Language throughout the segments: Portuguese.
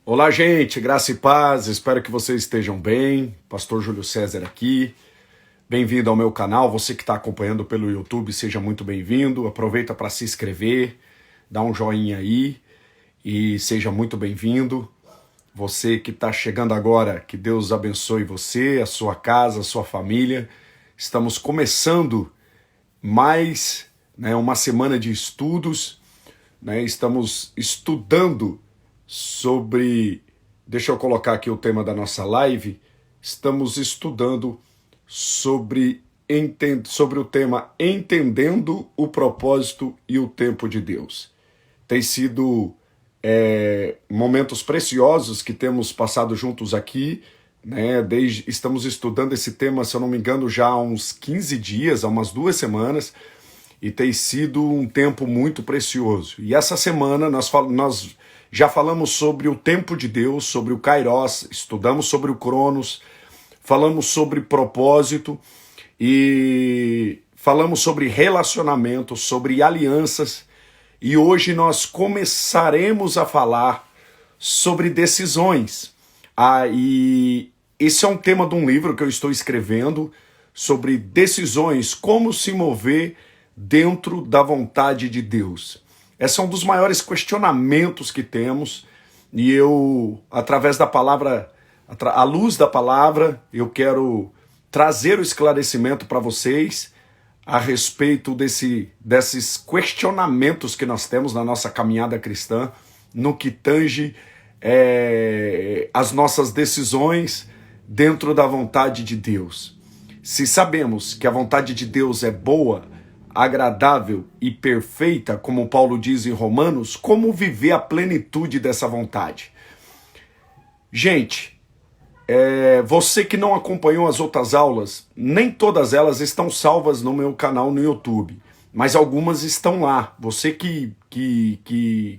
Olá, gente, graça e paz, espero que vocês estejam bem. Pastor Júlio César aqui. Bem-vindo ao meu canal. Você que está acompanhando pelo YouTube, seja muito bem-vindo. Aproveita para se inscrever, dá um joinha aí e seja muito bem-vindo. Você que está chegando agora, que Deus abençoe você, a sua casa, a sua família. Estamos começando mais uma semana de estudos, estamos estudando sobre, deixa eu colocar aqui o tema da nossa live, estamos estudando sobre o tema Entendendo o Propósito e o Tempo de Deus. Tem sido momentos preciosos que temos passado juntos aqui, estamos estudando esse tema, se eu não me engano, já há uns 15 dias, há umas 2 semanas, e tem sido um tempo muito precioso. E essa semana nós já falamos sobre o tempo de Deus, sobre o Kairos, estudamos sobre o Cronos, falamos sobre propósito e falamos sobre relacionamento, sobre alianças. E hoje nós começaremos a falar sobre decisões. E esse é um tema de um livro que eu estou escrevendo sobre decisões, como se mover dentro da vontade de Deus. Esse é um dos maiores questionamentos que temos, e eu, através da palavra, à luz da palavra, eu quero trazer o esclarecimento para vocês a respeito desses questionamentos que nós temos na nossa caminhada cristã, no que tange as nossas decisões dentro da vontade de Deus. Se sabemos que a vontade de Deus é boa, agradável e perfeita, como Paulo diz em Romanos, como viver a plenitude dessa vontade? Gente, você que não acompanhou as outras aulas, nem todas elas estão salvas no meu canal no YouTube, mas algumas estão lá. Você que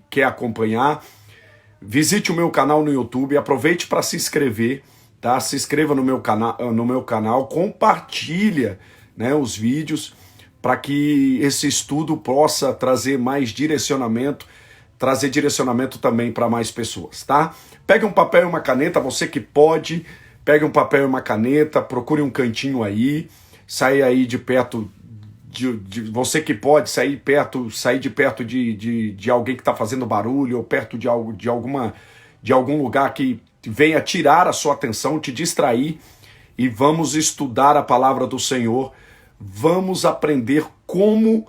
quer acompanhar, visite o meu canal no YouTube, aproveite para se inscrever, tá? Se inscreva no meu canal, compartilha, os vídeos, para que esse estudo possa trazer mais direcionamento, trazer direcionamento também para mais pessoas, tá? Pegue um papel e uma caneta, você que pode, pegue um papel e uma caneta, procure um cantinho aí, saia aí de perto, você que pode sair de perto de alguém que está fazendo barulho, ou perto de algum lugar que venha tirar a sua atenção, te distrair, e vamos estudar a palavra do Senhor. Vamos aprender como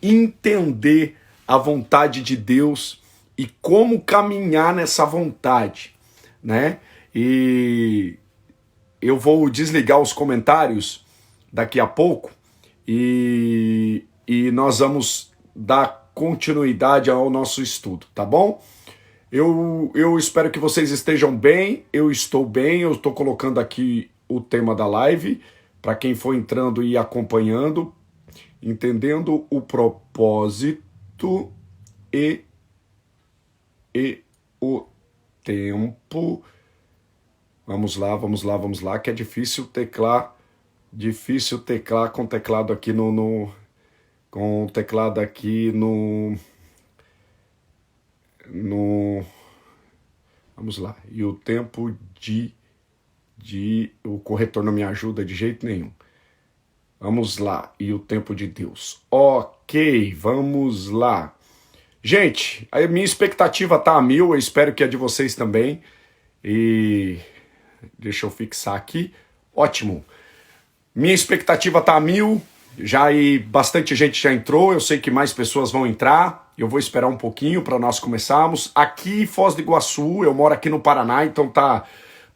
entender a vontade de Deus e como caminhar nessa vontade, E eu vou desligar os comentários daqui a pouco e nós vamos dar continuidade ao nosso estudo, tá bom? Eu espero que vocês estejam bem, eu estou bem, eu estou colocando aqui o tema da live, para quem for entrando e acompanhando, entendendo o propósito e o tempo. Vamos lá, que é difícil teclar com teclado aqui com teclado aqui no vamos lá. E o tempo o corretor não me ajuda de jeito nenhum. Vamos lá. E o tempo de Deus. Ok, vamos lá. Gente, a minha expectativa tá a 1000, eu espero que a de vocês também. E deixa eu fixar aqui. Ótimo. Minha expectativa tá a 1000. Bastante gente já entrou, eu sei que mais pessoas vão entrar. Eu vou esperar um pouquinho para nós começarmos. Aqui em Foz do Iguaçu, eu moro aqui no Paraná, então tá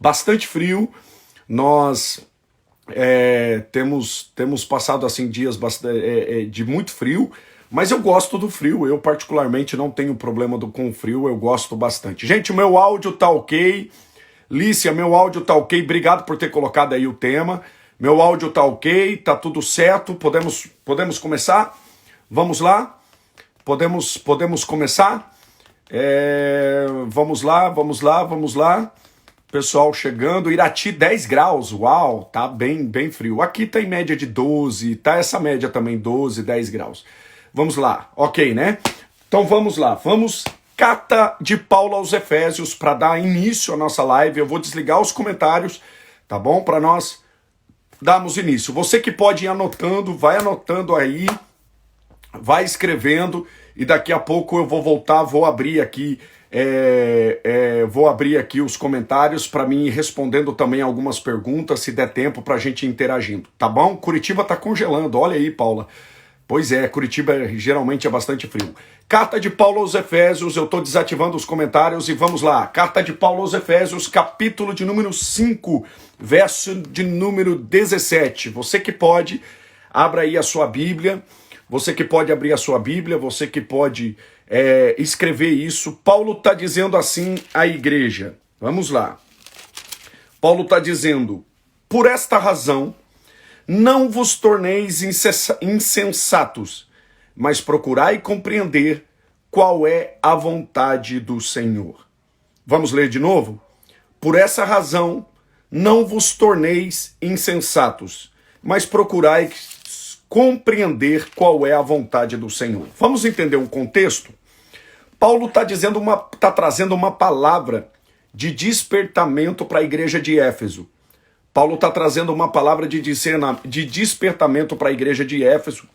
bastante frio. Nós temos passado assim dias de muito frio, mas eu gosto do frio. Eu particularmente não tenho problema com o frio, eu gosto bastante. Gente, o meu áudio tá ok. Lícia, meu áudio tá ok. Obrigado por ter colocado aí o tema. Meu áudio tá ok, tá tudo certo. Podemos começar? Vamos lá? Podemos começar? Vamos lá. Pessoal chegando, Irati 10 graus, uau, tá bem frio. Aqui tá em média de 12, tá essa média também, 12, 10 graus. Vamos lá, ok, né? Então vamos lá, vamos Carta de Paulo aos Efésios, para dar início à nossa live. Eu vou desligar os comentários, tá bom? Para nós darmos início. Você que pode ir anotando, vai anotando aí, vai escrevendo, e daqui a pouco eu vou voltar, vou abrir aqui os comentários para mim ir respondendo também algumas perguntas, se der tempo, para a gente ir interagindo, tá bom? Curitiba tá congelando, olha aí, Paula. Pois é, Curitiba geralmente é bastante frio. Carta de Paulo aos Efésios, eu estou desativando os comentários e vamos lá. Carta de Paulo aos Efésios, capítulo de número 5, verso de número 17. Você que pode, abra aí a sua Bíblia. Você que pode abrir a sua Bíblia, você que pode escrever isso. Paulo está dizendo assim à igreja. Vamos lá. Paulo está dizendo, por esta razão, não vos torneis insensatos, mas procurai compreender qual é a vontade do Senhor. Vamos ler de novo? Por essa razão, não vos torneis insensatos, mas procurai compreender qual é a vontade do Senhor. Vamos entender um contexto? Paulo está trazendo uma palavra de despertamento para a igreja de Éfeso. Paulo está trazendo uma palavra de despertamento para a igreja de Éfeso.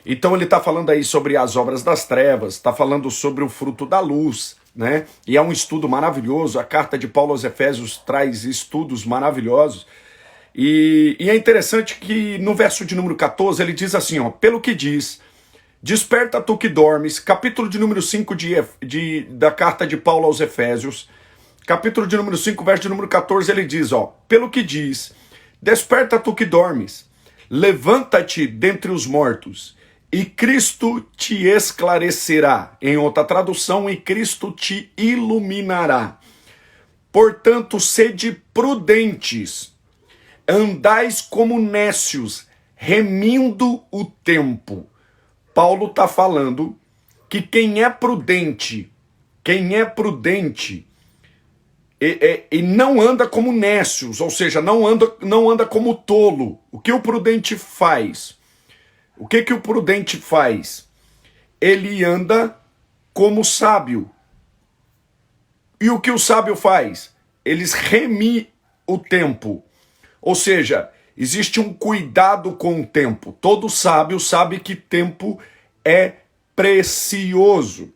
Então ele está falando aí sobre as obras das trevas, está falando sobre o fruto da luz, né? E é um estudo maravilhoso. A carta de Paulo aos Efésios traz estudos maravilhosos. E é interessante que no verso de número 14 ele diz assim, ó, pelo que diz, desperta tu que dormes, capítulo de número 5 da carta de Paulo aos Efésios, capítulo de número 5, verso de número 14, ele diz, ó, pelo que diz, desperta tu que dormes, levanta-te dentre os mortos, e Cristo te esclarecerá. Em outra tradução, e Cristo te iluminará. Portanto, sede prudentes, andais como nécios, remindo o tempo. Paulo está falando que quem é prudente, e não anda como nécios, ou seja, não anda como tolo. O que o prudente faz? O que o prudente faz? Ele anda como sábio. E o que o sábio faz? Eles remem o tempo. Ou seja, existe um cuidado com o tempo. Todo sábio sabe que tempo é precioso.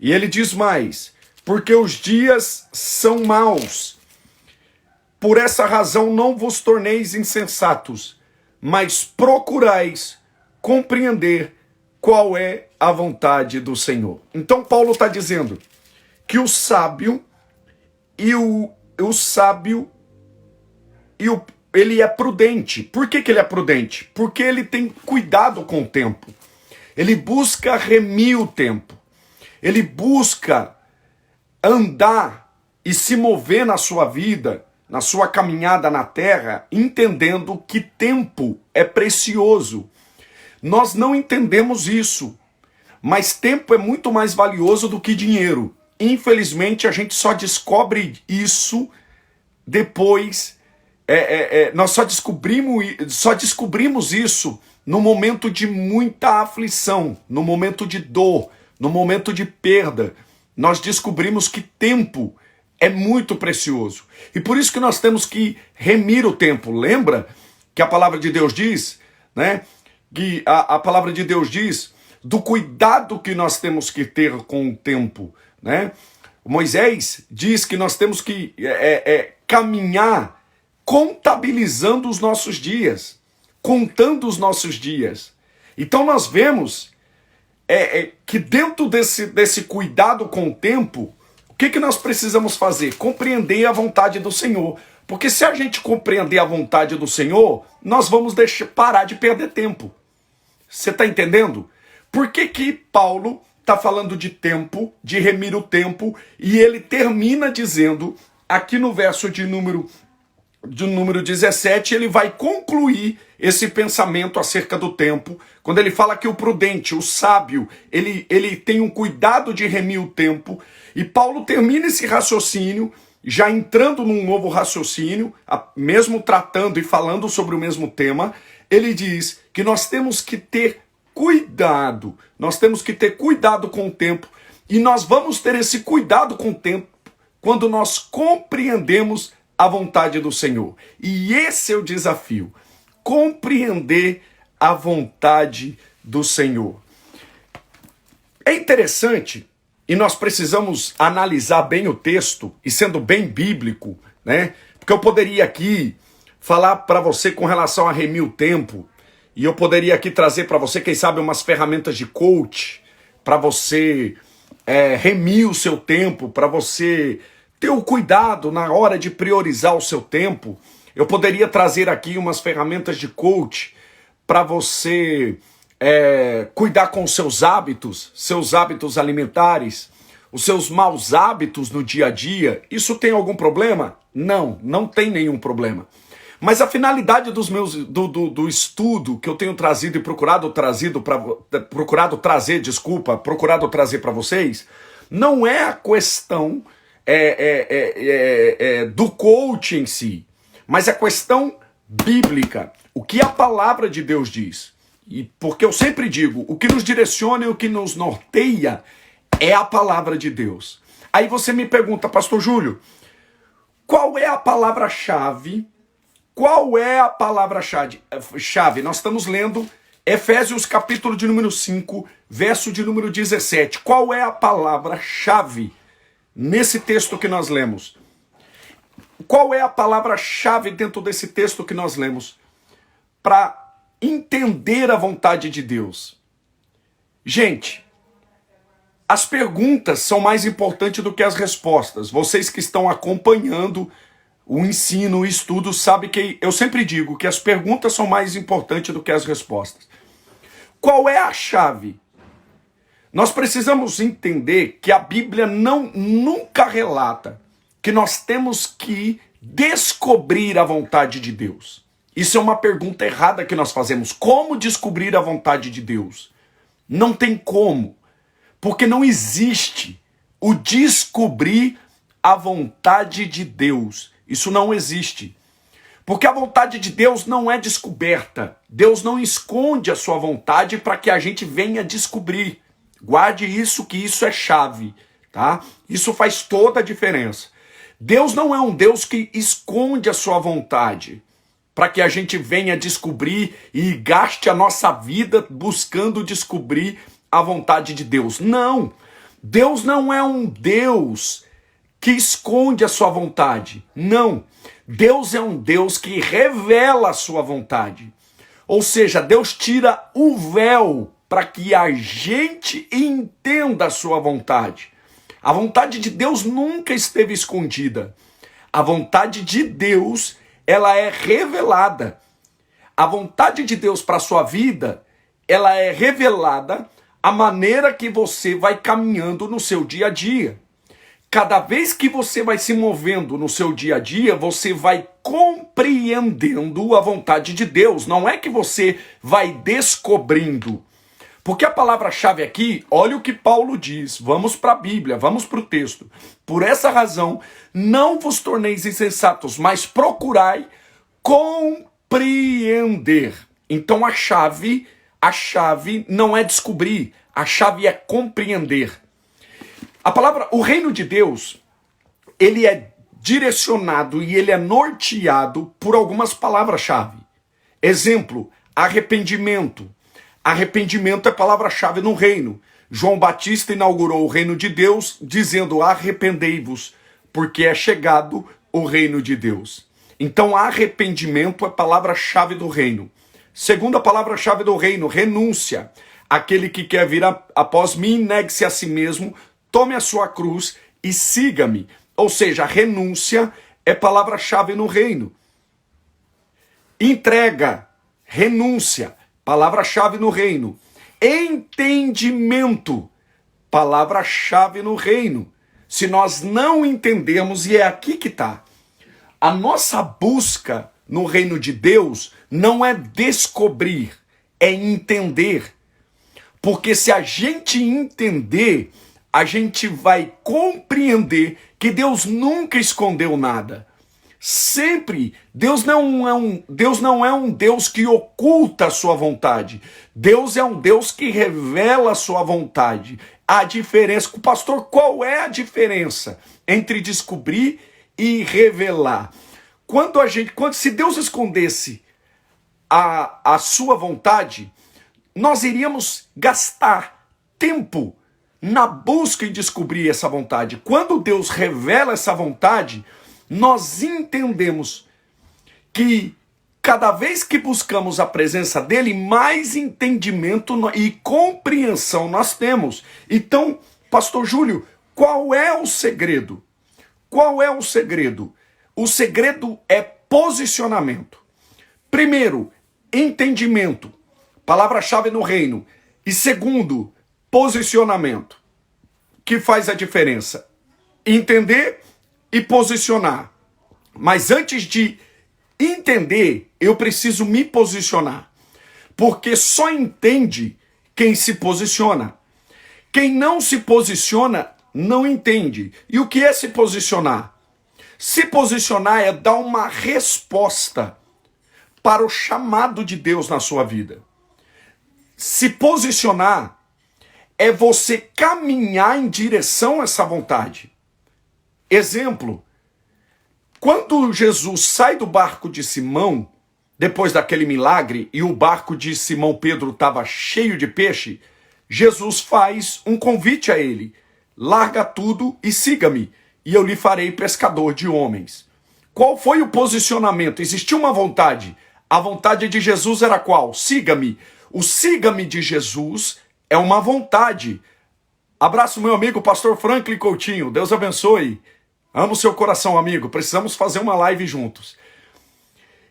E ele diz mais, porque os dias são maus. Por essa razão não vos torneis insensatos, mas procurais compreender qual é a vontade do Senhor. Então Paulo está dizendo que o sábio ele é prudente. Por que ele é prudente? Porque ele tem cuidado com o tempo. Ele busca remir o tempo. Ele busca andar e se mover na sua vida, na sua caminhada na terra, entendendo que tempo é precioso. Nós não entendemos isso, mas tempo é muito mais valioso do que dinheiro. Infelizmente, a gente só descobre isso depois. Nós só descobrimos isso no momento de muita aflição, no momento de dor, no momento de perda. Nós descobrimos que tempo é muito precioso. E por isso que nós temos que remir o tempo. Lembra que a palavra de Deus diz, né? Que a palavra de Deus diz do cuidado que nós temos que ter com o tempo, né? Moisés diz que nós temos que caminhar contabilizando os nossos dias, contando os nossos dias. Então nós vemos que dentro desse cuidado com o tempo, o que nós precisamos fazer? Compreender a vontade do Senhor. Porque se a gente compreender a vontade do Senhor, nós vamos parar de perder tempo. Você está entendendo? Por que Paulo está falando de tempo, de remir o tempo, e ele termina dizendo, aqui no verso de número 17, ele vai concluir esse pensamento acerca do tempo, quando ele fala que o prudente, o sábio, ele tem um cuidado de remir o tempo, e Paulo termina esse raciocínio, já entrando num novo raciocínio, mesmo tratando e falando sobre o mesmo tema, ele diz que nós temos que ter cuidado com o tempo, E nós vamos ter esse cuidado com o tempo quando nós compreendemos a vontade do Senhor. E esse é o desafio, compreender a vontade do Senhor. É interessante, e nós precisamos analisar bem o texto, e sendo bem bíblico, né? Porque eu poderia aqui falar para você com relação a remir o tempo, e eu poderia aqui trazer para você, quem sabe, umas ferramentas de coach, para você remir o seu tempo, para você ter o cuidado na hora de priorizar o seu tempo. Eu poderia trazer aqui umas ferramentas de coach para você cuidar com os seus hábitos alimentares, os seus maus hábitos no dia a dia. Isso tem algum problema? Não, não tem nenhum problema. Mas a finalidade do estudo que eu tenho trazido e procurado trazer para vocês, não é a questão do coaching em si, mas a questão bíblica. O que a palavra de Deus diz. E porque eu sempre digo, o que nos direciona e o que nos norteia é a palavra de Deus. Aí você me pergunta, pastor Júlio, qual é a palavra-chave? Qual é a palavra-chave? Nós estamos lendo Efésios capítulo de número 5, verso de número 17. Qual é a palavra-chave nesse texto que nós lemos? Qual é a palavra-chave dentro desse texto que nós lemos? Para entender a vontade de Deus. Gente, as perguntas são mais importantes do que as respostas. Vocês que estão acompanhando o ensino, o estudo, sabem que eu sempre digo que as perguntas são mais importantes do que as respostas. Qual é a chave? Nós precisamos entender que a Bíblia nunca relata que nós temos que descobrir a vontade de Deus. Isso é uma pergunta errada que nós fazemos. Como descobrir a vontade de Deus? Não tem como. Porque não existe o descobrir a vontade de Deus. Isso não existe. Porque a vontade de Deus não é descoberta. Deus não esconde a sua vontade para que a gente venha descobrir. Guarde isso, que isso é chave, tá? Isso faz toda a diferença. Deus não é um Deus que esconde a sua vontade para que a gente venha descobrir e gaste a nossa vida buscando descobrir a vontade de Deus. Não! Deus não é um Deus que esconde a sua vontade. Não! Deus é um Deus que revela a sua vontade. Ou seja, Deus tira o véu para que a gente entenda a sua vontade. A vontade de Deus nunca esteve escondida. A vontade de Deus, ela é revelada. A vontade de Deus para a sua vida, ela é revelada a maneira que você vai caminhando no seu dia a dia. Cada vez que você vai se movendo no seu dia a dia, você vai compreendendo a vontade de Deus. Não é que você vai descobrindo. Porque a palavra-chave aqui, olha o que Paulo diz. Vamos para a Bíblia, vamos para o texto. Por essa razão, não vos torneis insensatos, mas procurai compreender. Então a chave não é descobrir, a chave é compreender. A palavra, o reino de Deus, ele é direcionado e ele é norteado por algumas palavras-chave. Exemplo, arrependimento. Arrependimento é palavra-chave no reino. João Batista inaugurou o reino de Deus dizendo: arrependei-vos, porque é chegado o reino de Deus. Então arrependimento é palavra-chave do reino. Segunda palavra-chave do reino, renúncia. Aquele que quer vir após mim, negue-se a si mesmo, tome a sua cruz e siga-me. Ou seja, renúncia é palavra-chave no reino. Entrega, renúncia, palavra-chave no reino. Entendimento, palavra-chave no reino. Se nós não entendermos, e é aqui que está, a nossa busca no reino de Deus não é descobrir, é entender. Porque se a gente entender, a gente vai compreender que Deus nunca escondeu nada. Sempre. Deus não é um Deus que oculta a sua vontade. Deus é um Deus que revela a sua vontade. A diferença, pastor, qual é a diferença entre descobrir e revelar? Se Deus escondesse a sua vontade, nós iríamos gastar tempo na busca em descobrir essa vontade. Quando Deus revela essa vontade, nós entendemos que cada vez que buscamos a presença dele, mais entendimento e compreensão nós temos. Então, pastor Júlio, qual é o segredo? Qual é o segredo? O segredo é posicionamento. Primeiro, entendimento, palavra-chave no reino. E segundo, posicionamento. Que faz a diferença? Entender e posicionar. Mas antes de entender, eu preciso me posicionar. Porque só entende quem se posiciona. Quem não se posiciona, não entende. E o que é se posicionar? Se posicionar é dar uma resposta para o chamado de Deus na sua vida. Se posicionar é você caminhar em direção a essa vontade. Exemplo, quando Jesus sai do barco de Simão, depois daquele milagre, e o barco de Simão Pedro estava cheio de peixe, Jesus faz um convite a ele: larga tudo e siga-me, e eu lhe farei pescador de homens. Qual foi o posicionamento? Existia uma vontade. A vontade de Jesus era qual? Siga-me. O siga-me de Jesus é uma vontade. Abraço meu amigo pastor Franklin Coutinho, Deus abençoe. Amo seu coração, amigo. Precisamos fazer uma live juntos.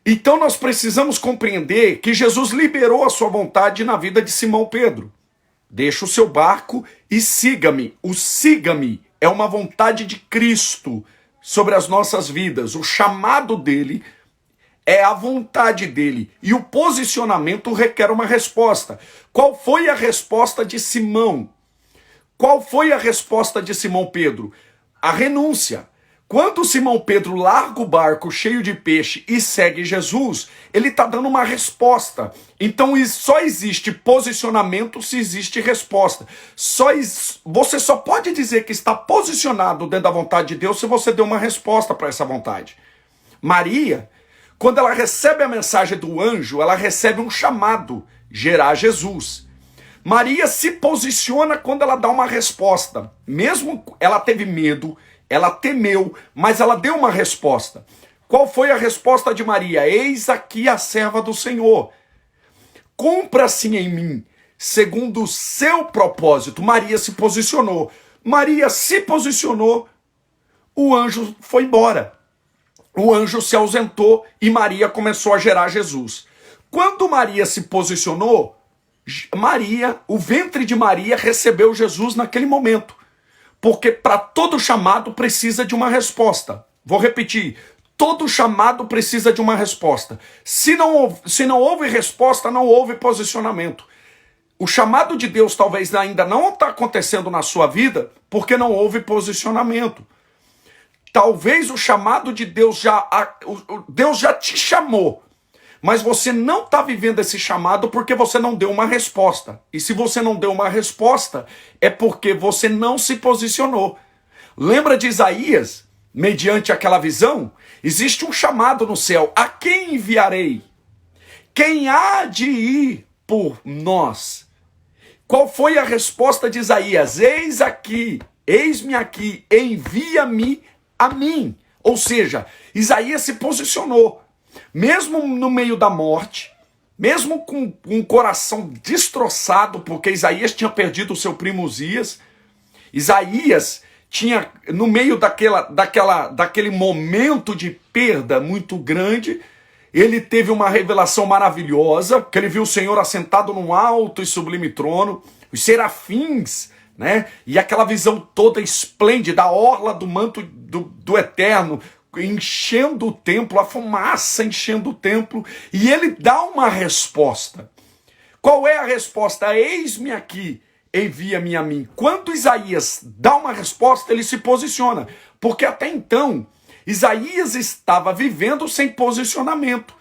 Então nós precisamos compreender que Jesus liberou a sua vontade na vida de Simão Pedro. Deixa o seu barco e siga-me. O siga-me é uma vontade de Cristo sobre as nossas vidas. O chamado dele é a vontade dele. E o posicionamento requer uma resposta. Qual foi a resposta de Simão? Qual foi a resposta de Simão Pedro? A renúncia. Quando Simão Pedro larga o barco cheio de peixe e segue Jesus, ele está dando uma resposta. Então só existe posicionamento se existe resposta. Você só pode dizer que está posicionado dentro da vontade de Deus se você deu uma resposta para essa vontade. Maria, quando ela recebe a mensagem do anjo, ela recebe um chamado: gerar Jesus. Maria se posiciona quando ela dá uma resposta. Mesmo ela teve medo, ela temeu, mas ela deu uma resposta. Qual foi a resposta de Maria? Eis aqui a serva do Senhor. Cumpra-se em mim, segundo o seu propósito. Maria se posicionou. Maria se posicionou, o anjo foi embora. O anjo se ausentou e Maria começou a gerar Jesus. Quando Maria se posicionou, o ventre de Maria recebeu Jesus naquele momento. Porque para todo chamado precisa de uma resposta. Vou repetir, todo chamado precisa de uma resposta. Se não houve resposta, não houve posicionamento. O chamado de Deus talvez ainda não está acontecendo na sua vida porque não houve posicionamento. Talvez o chamado de Deus Deus já te chamou, mas você não está vivendo esse chamado porque você não deu uma resposta. E se você não deu uma resposta, é porque você não se posicionou. Lembra de Isaías? Mediante aquela visão, existe um chamado no céu: a quem enviarei? Quem há de ir por nós? Qual foi a resposta de Isaías? Eis aqui, eis-me aqui, envia-me a mim. Ou seja, Isaías se posicionou. Mesmo no meio da morte, mesmo com um coração destroçado, porque Isaías tinha perdido o seu primo Uzias, Isaías tinha, no meio daquele momento de perda muito grande, ele teve uma revelação maravilhosa, que ele viu o Senhor assentado num alto e sublime trono, os serafins, né? E aquela visão toda esplêndida, a orla do manto do Eterno, enchendo o templo, a fumaça enchendo o templo, e ele dá uma resposta. Qual é a resposta? Eis-me aqui, envia-me a mim. Quando Isaías dá uma resposta, ele se posiciona, porque até então Isaías estava vivendo sem posicionamento.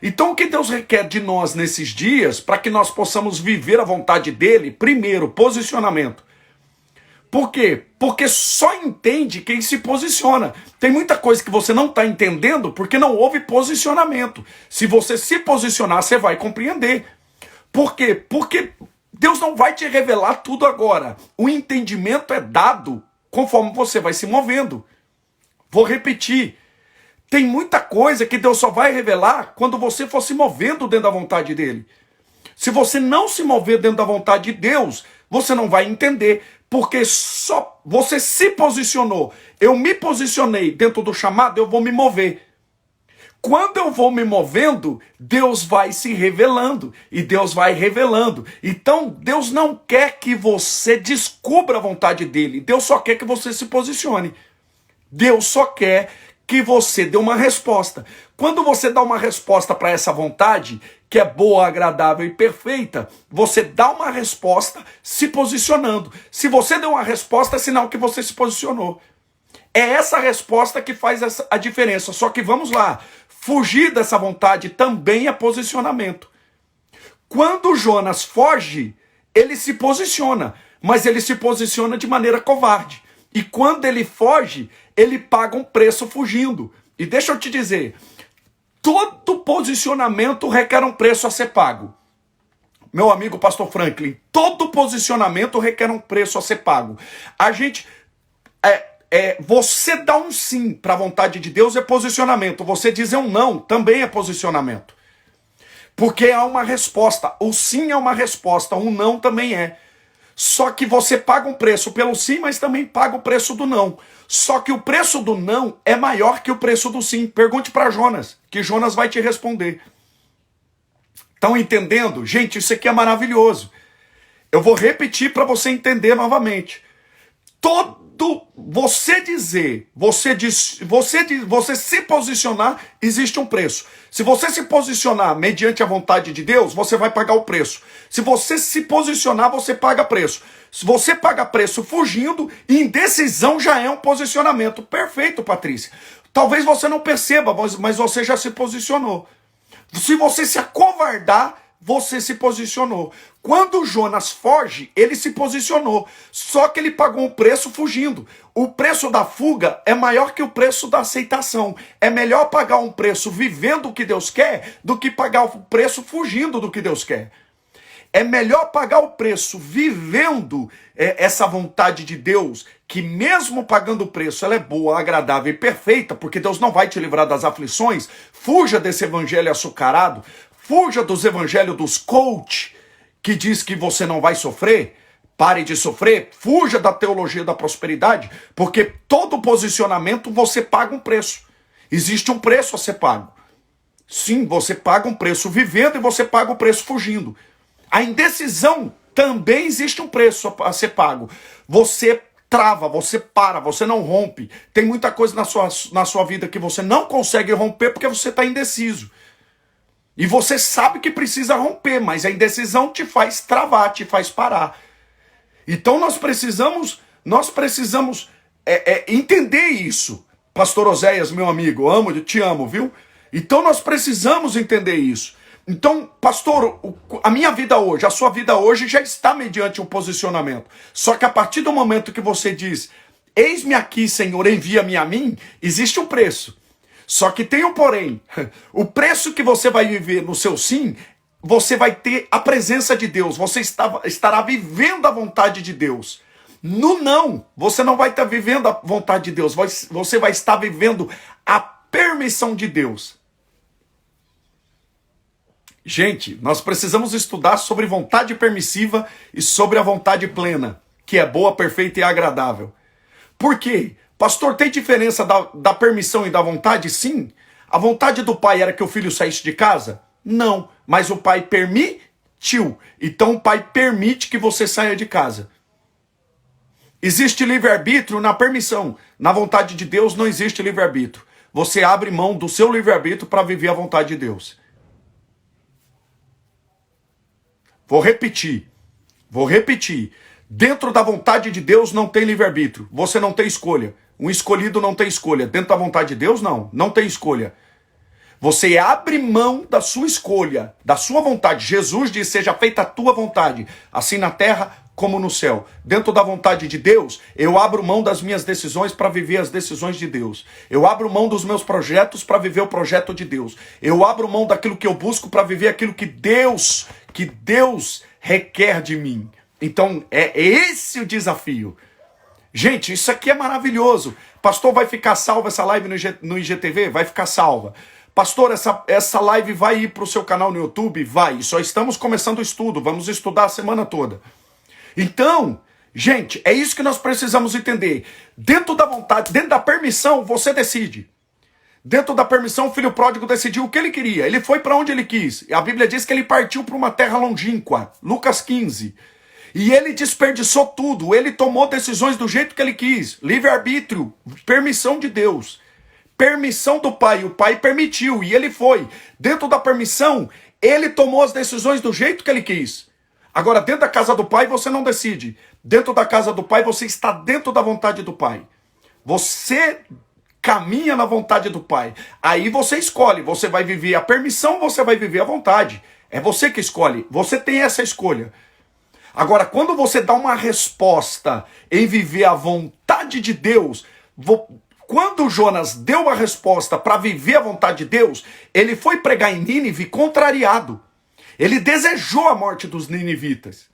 Então o que Deus requer de nós nesses dias, para que nós possamos viver a vontade dele? Primeiro, posicionamento. Por quê? Porque só entende quem se posiciona. Tem muita coisa que você não está entendendo porque não houve posicionamento. Se você se posicionar, você vai compreender. Por quê? Porque Deus não vai te revelar tudo agora. O entendimento é dado conforme você vai se movendo. Vou repetir. Tem muita coisa que Deus só vai revelar quando você for se movendo dentro da vontade dele. Se você não se mover dentro da vontade de Deus, você não vai entender. Porque só você se posicionou. Eu me posicionei dentro do chamado, eu vou me mover. Quando eu vou me movendo, Deus vai se revelando. E Deus vai revelando. Então, Deus não quer que você descubra a vontade dele. Deus só quer que você se posicione. Deus só quer que você dê uma resposta. Quando você dá uma resposta para essa vontade, que é boa, agradável e perfeita, você dá uma resposta se posicionando. Se você deu uma resposta, é sinal que você se posicionou. É essa resposta que faz a diferença. Só que vamos lá, fugir dessa vontade também é posicionamento. Quando Jonas foge, ele se posiciona, mas ele se posiciona de maneira covarde. E quando ele foge, ele paga um preço fugindo. E deixa eu te dizer, todo posicionamento requer um preço a ser pago. Meu amigo pastor Franklin, todo posicionamento requer um preço a ser pago. A gente, você dar um sim para a vontade de Deus é posicionamento. Você dizer um não também é posicionamento. Porque há uma resposta. O sim é uma resposta, um não também é. Só que você paga um preço pelo sim, mas também paga o preço do não. Só que o preço do não é maior que o preço do sim. Pergunte para Jonas, que Jonas vai te responder. Estão entendendo? Gente, isso aqui é maravilhoso. Eu vou repetir para você entender novamente. Você se posicionar, existe um preço. Se você se posicionar mediante a vontade de Deus, você vai pagar o preço. Se você se posicionar, você paga preço. Se você paga preço fugindo, indecisão já é um posicionamento. Perfeito, Patrícia. Talvez você não perceba, mas você já se posicionou. Se você se acovardar, você se posicionou. Quando Jonas foge, ele se posicionou. Só que ele pagou um preço fugindo. O preço da fuga é maior que o preço da aceitação. É melhor pagar um preço vivendo o que Deus quer do que pagar o preço fugindo do que Deus quer. É melhor pagar o preço vivendo essa vontade de Deus, que mesmo pagando o preço, ela é boa, agradável e perfeita, porque Deus não vai te livrar das aflições. Fuja desse evangelho açucarado. Fuja dos evangelhos dos coach, que diz que você não vai sofrer. Pare de sofrer. Fuja da teologia da prosperidade, porque todo posicionamento você paga um preço. Existe um preço a ser pago. Sim, você paga um preço vivendo e você paga o preço fugindo. A indecisão também existe um preço a ser pago. Você trava, você para, você não rompe. Tem muita coisa na sua vida que você não consegue romper porque você está indeciso. E você sabe que precisa romper, mas a indecisão te faz travar, te faz parar. Então nós precisamos entender isso. Pastor Oséias, meu amigo, te amo, viu? Então nós precisamos entender isso. Então, pastor, a minha vida hoje, a sua vida hoje já está mediante um posicionamento. Só que a partir do momento que você diz, eis-me aqui, Senhor, envia-me a mim, existe um preço. Só que tem um porém. O preço que você vai viver no seu sim, você vai ter a presença de Deus. Você estará vivendo a vontade de Deus. No não, você não vai estar vivendo a vontade de Deus. Você vai estar vivendo a permissão de Deus. Gente, nós precisamos estudar sobre vontade permissiva e sobre a vontade plena, que é boa, perfeita e agradável. Por quê? Pastor, tem diferença da permissão e da vontade? Sim. A vontade do pai era que o filho saísse de casa? Não. Mas o pai permitiu. Então o pai permite que você saia de casa. Existe livre-arbítrio na permissão. Na vontade de Deus não existe livre-arbítrio. Você abre mão do seu livre-arbítrio para viver a vontade de Deus. Vou repetir. Dentro da vontade de Deus não tem livre-arbítrio. Você não tem escolha. Um escolhido não tem escolha. Dentro da vontade de Deus, não tem escolha. Você abre mão da sua escolha, da sua vontade. Jesus diz, seja feita a tua vontade, assim na terra como no céu. Dentro da vontade de Deus, eu abro mão das minhas decisões para viver as decisões de Deus. Eu abro mão dos meus projetos para viver o projeto de Deus. Eu abro mão daquilo que eu busco para viver aquilo que Deus requer de mim. Então, é esse o desafio. Gente, isso aqui é maravilhoso. Pastor, vai ficar salva essa live no IGTV? Vai ficar salva. Pastor, essa live vai ir para o seu canal no YouTube? Vai. Só estamos começando o estudo. Vamos estudar a semana toda. Então, gente, é isso que nós precisamos entender. Dentro da vontade, dentro da permissão, você decide. Dentro da permissão, o filho pródigo decidiu o que ele queria. Ele foi para onde ele quis. A Bíblia diz que ele partiu para uma terra longínqua. Lucas 15. E ele desperdiçou tudo. Ele tomou decisões do jeito que ele quis. Livre-arbítrio, permissão de Deus. Permissão do pai. O pai permitiu e ele foi. Dentro da permissão, ele tomou as decisões do jeito que ele quis. Agora, dentro da casa do pai, você não decide. Dentro da casa do pai, você está dentro da vontade do pai. Você caminha na vontade do pai. Aí você escolhe. Você vai viver a permissão, você vai viver a vontade. É você que escolhe. Você tem essa escolha. Agora, quando você dá uma resposta em viver a vontade de Deus, quando Jonas deu a resposta para viver a vontade de Deus, ele foi pregar em Nínive contrariado. Ele desejou a morte dos ninivitas.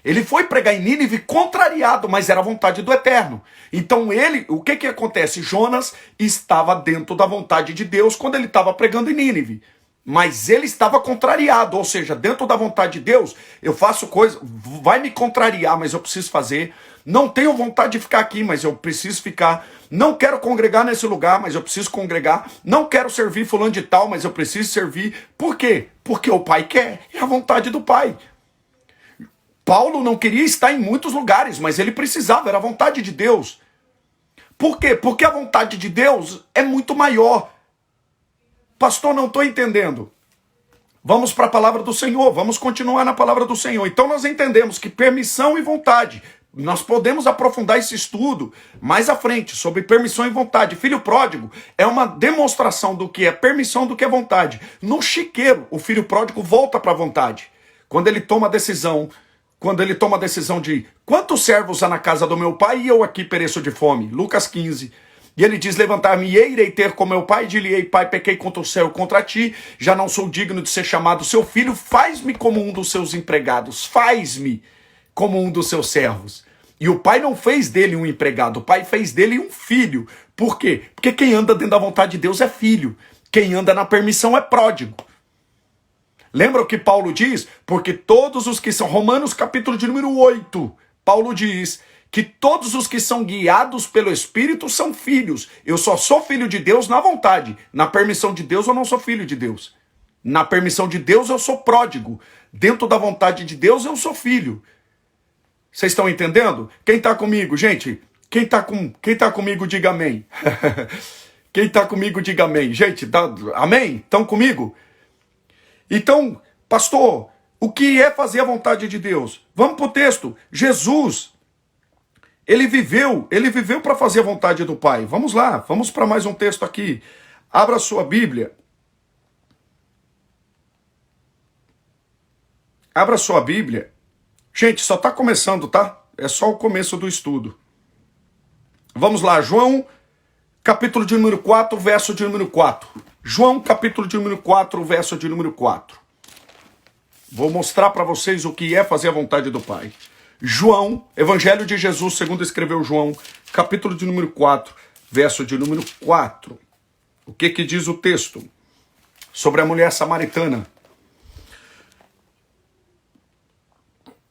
Ele foi pregar em Nínive contrariado, mas era a vontade do Eterno. Então o que acontece? Jonas estava dentro da vontade de Deus quando ele estava pregando em Nínive. Mas ele estava contrariado, ou seja, dentro da vontade de Deus, eu faço coisa, vai me contrariar, mas eu preciso fazer. Não tenho vontade de ficar aqui, mas eu preciso ficar. Não quero congregar nesse lugar, mas eu preciso congregar. Não quero servir fulano de tal, mas eu preciso servir. Por quê? Porque o pai quer, é a vontade do pai. Paulo não queria estar em muitos lugares, mas ele precisava, era a vontade de Deus. Por quê? Porque a vontade de Deus é muito maior. Pastor, não estou entendendo. Vamos para a palavra do Senhor, vamos continuar na palavra do Senhor. Então nós entendemos que permissão e vontade, nós podemos aprofundar esse estudo mais à frente, sobre permissão e vontade. Filho pródigo é uma demonstração do que é permissão, do que é vontade. No chiqueiro, o filho pródigo volta para a vontade. Quando ele toma a decisão de quantos servos há na casa do meu pai e eu aqui pereço de fome. Lucas 15. E ele diz, levantar-me-ei, irei ter com meu pai, dir-lhe-ei, pai, pequei contra o céu e contra ti, já não sou digno de ser chamado seu filho, faz-me como um dos seus empregados, faz-me como um dos seus servos. E o pai não fez dele um empregado, o pai fez dele um filho. Por quê? Porque quem anda dentro da vontade de Deus é filho, quem anda na permissão é pródigo. Lembra o que Paulo diz? Porque todos os que são, Romanos capítulo de número 8, Paulo diz que todos os que são guiados pelo Espírito são filhos. Eu só sou filho de Deus na vontade. Na permissão de Deus eu não sou filho de Deus. Na permissão de Deus eu sou pródigo. Dentro da vontade de Deus eu sou filho. Vocês estão entendendo? Quem está comigo, gente? Quem tá comigo, diga amém. Quem está comigo, diga amém. Gente, amém? Estão comigo? Então, pastor, o que é fazer a vontade de Deus? Vamos para o texto. Jesus... Ele viveu para fazer a vontade do Pai. Vamos lá, vamos para mais um texto aqui. Abra a sua Bíblia. Abra a sua Bíblia. Gente, só está começando, tá? É só o começo do estudo. Vamos lá, João, capítulo de número 4, verso de número 4. João, capítulo de número 4, verso de número 4. Vou mostrar para vocês o que é fazer a vontade do Pai. João, Evangelho de Jesus, segundo escreveu João, capítulo de número 4, verso de número 4. O que diz o texto? Sobre a mulher samaritana.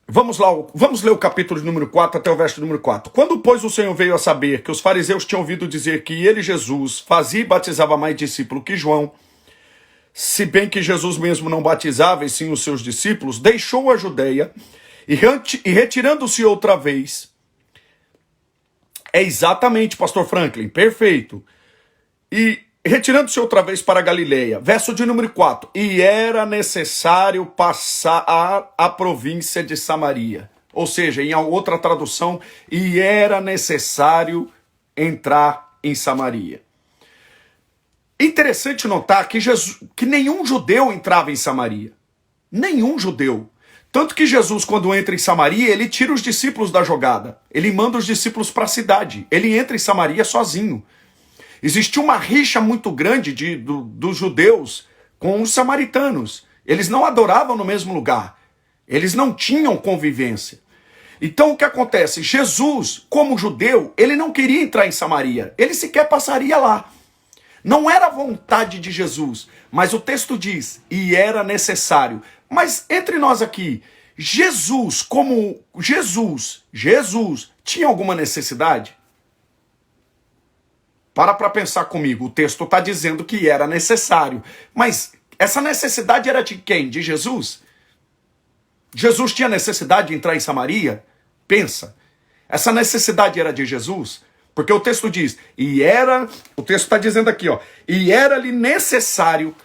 Vamos lá, vamos ler o capítulo de número 4 até o verso de número 4. Quando, pois, o Senhor veio a saber que os fariseus tinham ouvido dizer que ele, Jesus, fazia e batizava mais discípulo que João, se bem que Jesus mesmo não batizava e sim os seus discípulos, deixou a Judeia e retirando-se outra vez. É exatamente, pastor Franklin, perfeito. E retirando-se outra vez para a Galileia. Verso de número 4. E era necessário passar a província de Samaria. Ou seja, em outra tradução, e era necessário entrar em Samaria. Interessante notar que nenhum judeu entrava em Samaria. Nenhum judeu. Tanto que Jesus, quando entra em Samaria, ele tira os discípulos da jogada. Ele manda os discípulos para a cidade. Ele entra em Samaria sozinho. Existia uma rixa muito grande dos judeus com os samaritanos. Eles não adoravam no mesmo lugar. Eles não tinham convivência. Então o que acontece? Jesus, como judeu, ele não queria entrar em Samaria. Ele sequer passaria lá. Não era vontade de Jesus, mas o texto diz, e era necessário. Mas entre nós aqui, Jesus tinha alguma necessidade? Para pensar comigo, o texto está dizendo que era necessário. Mas essa necessidade era de quem? De Jesus? Jesus tinha necessidade de entrar em Samaria? Pensa. Essa necessidade era de Jesus? Porque o texto diz, o texto está dizendo aqui, ó, e era-lhe necessário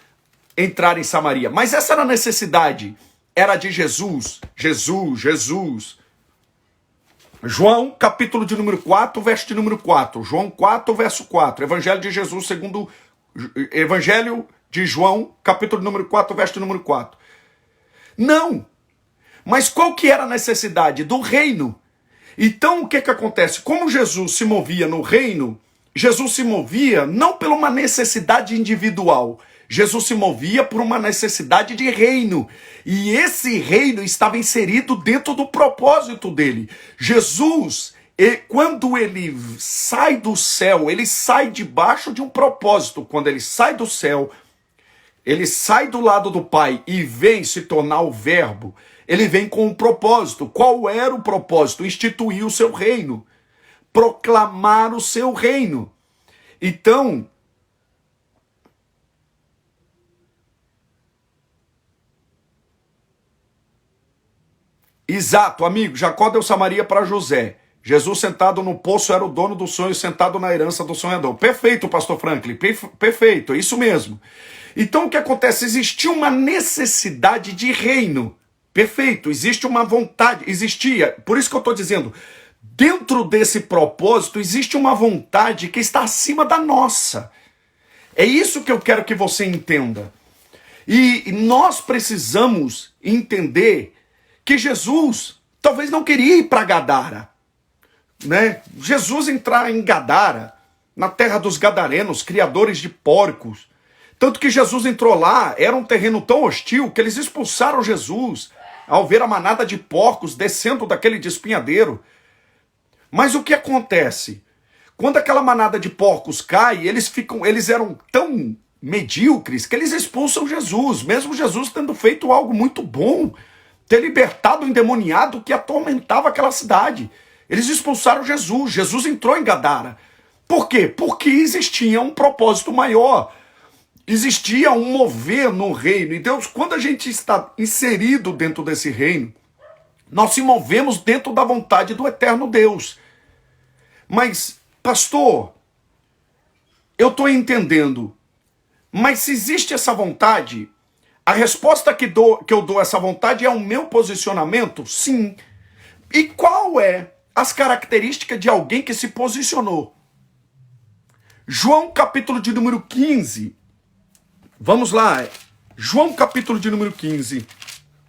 entrar em Samaria. Mas essa necessidade era de Jesus. João, capítulo de número 4, verso de número 4. João 4, verso 4. Evangelho de Jesus segundo... Evangelho de João, capítulo de número 4, verso de número 4. Não. Mas qual que era a necessidade? Do reino. Então o que acontece? Como Jesus se movia no reino, Jesus se movia não por uma necessidade individual. Jesus se movia por uma necessidade de reino. E esse reino estava inserido dentro do propósito dele. Jesus, quando ele sai do céu, ele sai debaixo de um propósito. Quando ele sai do céu, ele sai do lado do Pai e vem se tornar o Verbo. Ele vem com um propósito. Qual era o propósito? Instituir o seu reino. Proclamar o seu reino. Então, exato, amigo, Jacó deu Samaria para José. Jesus sentado no poço era o dono do sonho, sentado na herança do sonhador. Perfeito, pastor Franklin, perfeito, é isso mesmo. Então o que acontece? Existia uma necessidade de reino. Perfeito, existe uma vontade, existia, por isso que eu estou dizendo, dentro desse propósito existe uma vontade que está acima da nossa. É isso que eu quero que você entenda. E nós precisamos entender que Jesus talvez não queria ir para Gadara, né? Jesus entrar em Gadara, na terra dos gadarenos, criadores de porcos. Tanto que Jesus entrou lá, era um terreno tão hostil que eles expulsaram Jesus ao ver a manada de porcos descendo daquele despenhadeiro. Mas o que acontece? Quando aquela manada de porcos cai, eles eram tão medíocres que eles expulsam Jesus, mesmo Jesus tendo feito algo muito bom, ter libertado o endemoniado que atormentava aquela cidade. Eles expulsaram Jesus, Jesus entrou em Gadara. Por quê? Porque existia um propósito maior. Existia um mover no reino. E Deus, quando a gente está inserido dentro desse reino, nós se movemos dentro da vontade do eterno Deus. Mas, pastor, eu estou entendendo. Mas se existe essa vontade, a resposta que eu dou a essa vontade é o meu posicionamento? Sim. E qual é as características de alguém que se posicionou? João capítulo de número 15. Vamos lá, João capítulo de número 15,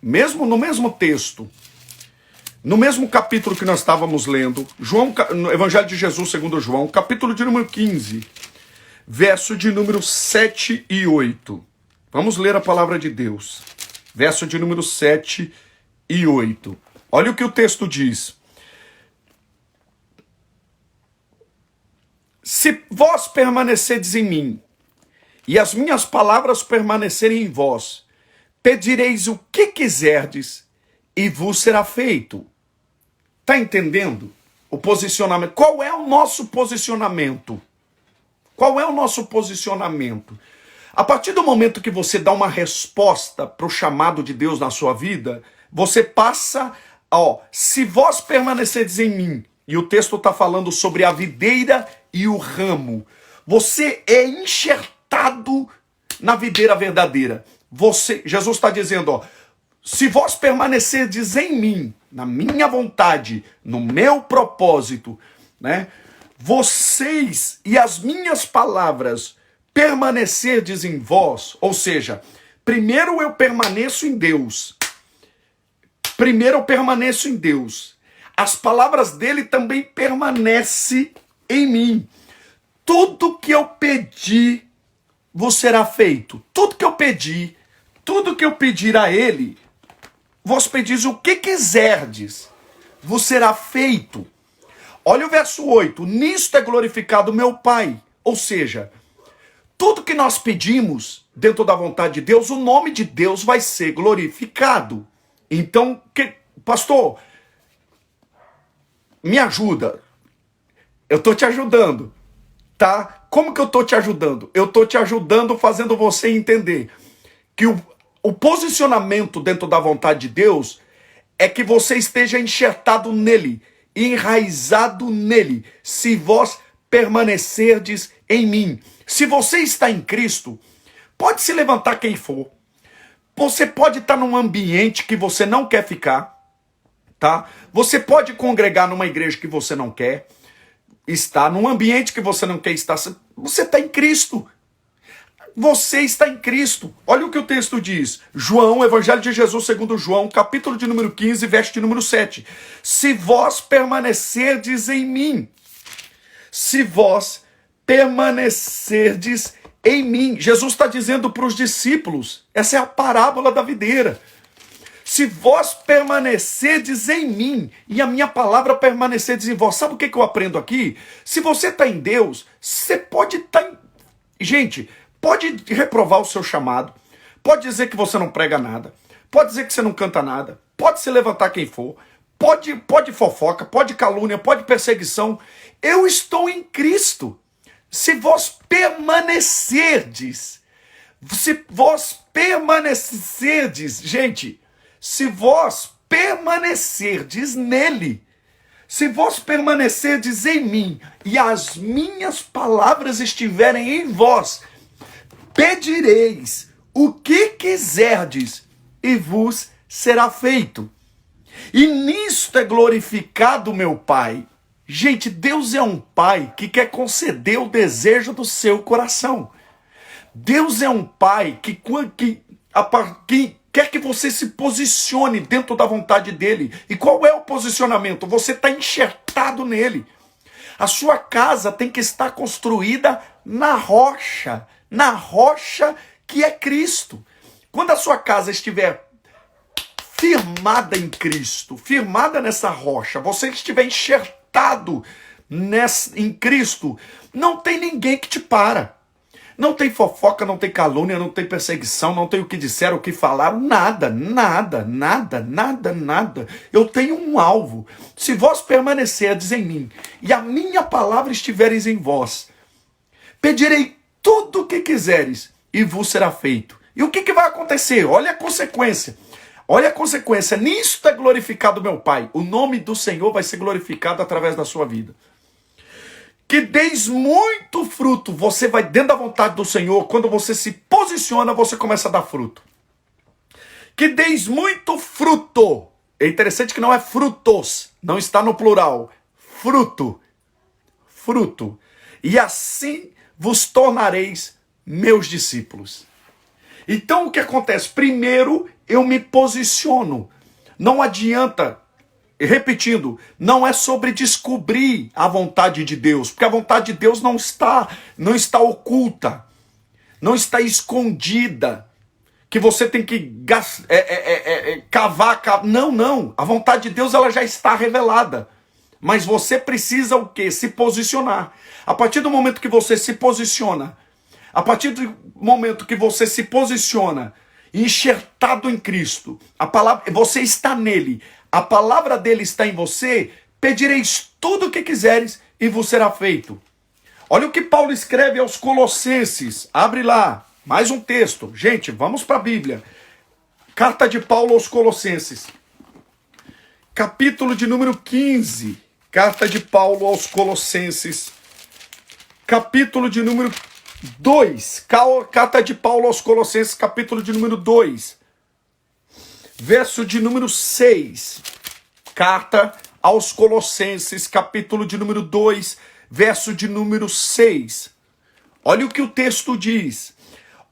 no mesmo texto, no mesmo capítulo que nós estávamos lendo, no Evangelho de Jesus segundo João, capítulo de número 15, verso de número 7 e 8. Vamos ler a palavra de Deus, verso de número 7 e 8. Olha o que o texto diz. Se vós permanecerdes em mim, e as minhas palavras permanecerem em vós, pedireis o que quiserdes, e vos será feito. Está entendendo o posicionamento? Qual é o nosso posicionamento? Qual é o nosso posicionamento? A partir do momento que você dá uma resposta para o chamado de Deus na sua vida, você passa, se vós permanecerdes em mim, e o texto está falando sobre a videira e o ramo, você é enxertado na videira verdadeira. Jesus está dizendo, se vós permanecerdes em mim, na minha vontade, no meu propósito, né? vocês e as minhas palavras permanecerdes em vós, ou seja, primeiro eu permaneço em Deus. Primeiro eu permaneço em Deus. As palavras dele também permanecem em mim. Tudo que eu pedi vos será feito. Tudo que eu pedir a ele, vos pedis o que quiserdes, vos será feito. Olha o verso 8. Nisto é glorificado meu Pai. Ou seja, tudo que nós pedimos dentro da vontade de Deus, o nome de Deus vai ser glorificado. Então, pastor, me ajuda. Eu estou te ajudando, tá? Como que eu estou te ajudando? Eu estou te ajudando fazendo você entender que o posicionamento dentro da vontade de Deus é que você esteja enxertado nele, enraizado nele, se vós permanecerdes em mim. Se você está em Cristo, pode se levantar quem for. Você pode estar num ambiente que você não quer ficar, tá? Você pode congregar numa igreja que você não quer estar, num ambiente que você não quer estar. Você está em Cristo. Você está em Cristo. Olha o que o texto diz. João, Evangelho de Jesus segundo João, capítulo de número 15, verso de número 7. Se vós permanecerdes em mim. Se vós permanecerdes em mim. Jesus está dizendo para os discípulos. Essa é a parábola da videira. Se vós permanecerdes em mim e a minha palavra permanecerdes em vós. Sabe o que eu aprendo aqui? Se você está em Deus, você pode estar em... Gente, pode reprovar o seu chamado, pode dizer que você não prega nada, pode dizer que você não canta nada, pode se levantar quem for, pode fofoca, pode calúnia, pode perseguição. Eu estou em Cristo. Se vós permanecerdes, gente, se vós permanecerdes nele, se vós permanecerdes em mim e as minhas palavras estiverem em vós, pedireis o que quiserdes e vos será feito. E nisto é glorificado meu Pai. Gente, Deus é um Pai que quer conceder o desejo do seu coração. Deus é um Pai que quer que você se posicione dentro da vontade dele. E qual é o posicionamento? Você está enxertado nele. A sua casa tem que estar construída na rocha que é Cristo. Quando a sua casa estiver firmada em Cristo, firmada nessa rocha, você estiver enxertado em Cristo, não tem ninguém que te para. Não tem fofoca, não tem calúnia, não tem perseguição, não tem o que disseram, o que falaram, nada. Eu tenho um alvo. Se vós permanecerdes em mim e a minha palavra estiveres em vós, pedirei tudo o que quiseres e vos será feito. E o que vai acontecer? Olha a consequência. Olha a consequência. Nisto é glorificado meu Pai. O nome do Senhor vai ser glorificado através da sua vida. Que deis muito fruto. Você vai dentro da vontade do Senhor. Quando você se posiciona, você começa a dar fruto. Que deis muito fruto. É interessante que não é frutos. Não está no plural. Fruto. Fruto. E assim vos tornareis meus discípulos. Então o que acontece? Primeiro eu me posiciono. Não adianta... Repetindo, não é sobre descobrir a vontade de Deus, porque a vontade de Deus não está oculta, não está escondida, que você tem que cavar. Não. A vontade de Deus ela já está revelada, mas você precisa o quê? Se posicionar. A partir do momento que você se posiciona, enxertado em Cristo, a palavra, você está nele, a palavra dele está em você, pedireis tudo o que quiseres e vos será feito. Olha o que Paulo escreve aos Colossenses. Abre lá, mais um texto. Gente, vamos para a Bíblia. Carta de Paulo aos Colossenses. Capítulo de número 15. Carta de Paulo aos Colossenses. Capítulo de número 2. Carta de Paulo aos Colossenses, capítulo de número 2. Verso de número 6. Carta aos Colossenses, capítulo de número 2, verso de número 6. Olha o que o texto diz.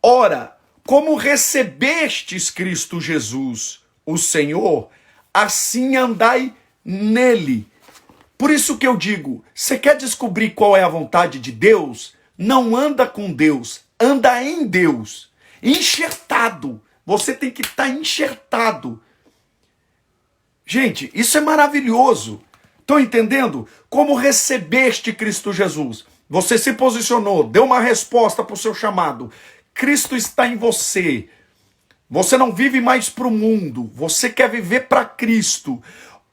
Ora, como recebestes Cristo Jesus, o Senhor, assim andai nele. Por isso que eu digo, você quer descobrir qual é a vontade de Deus? Não anda com Deus, anda em Deus. Enxertado. Você tem que estar enxertado. Gente, isso é maravilhoso. Estão entendendo? Como recebeste Cristo Jesus? Você se posicionou, deu uma resposta para o seu chamado. Cristo está em você. Você não vive mais para o mundo. Você quer viver para Cristo.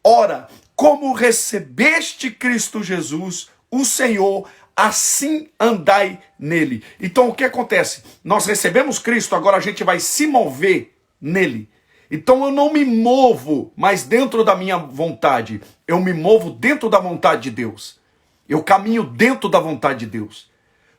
Ora, como recebeste Cristo Jesus, o Senhor, assim andai nele. Então o que acontece? Nós recebemos Cristo, agora a gente vai se mover nele. Então eu não me movo mais dentro da minha vontade. Eu me movo dentro da vontade de Deus. Eu caminho dentro da vontade de Deus.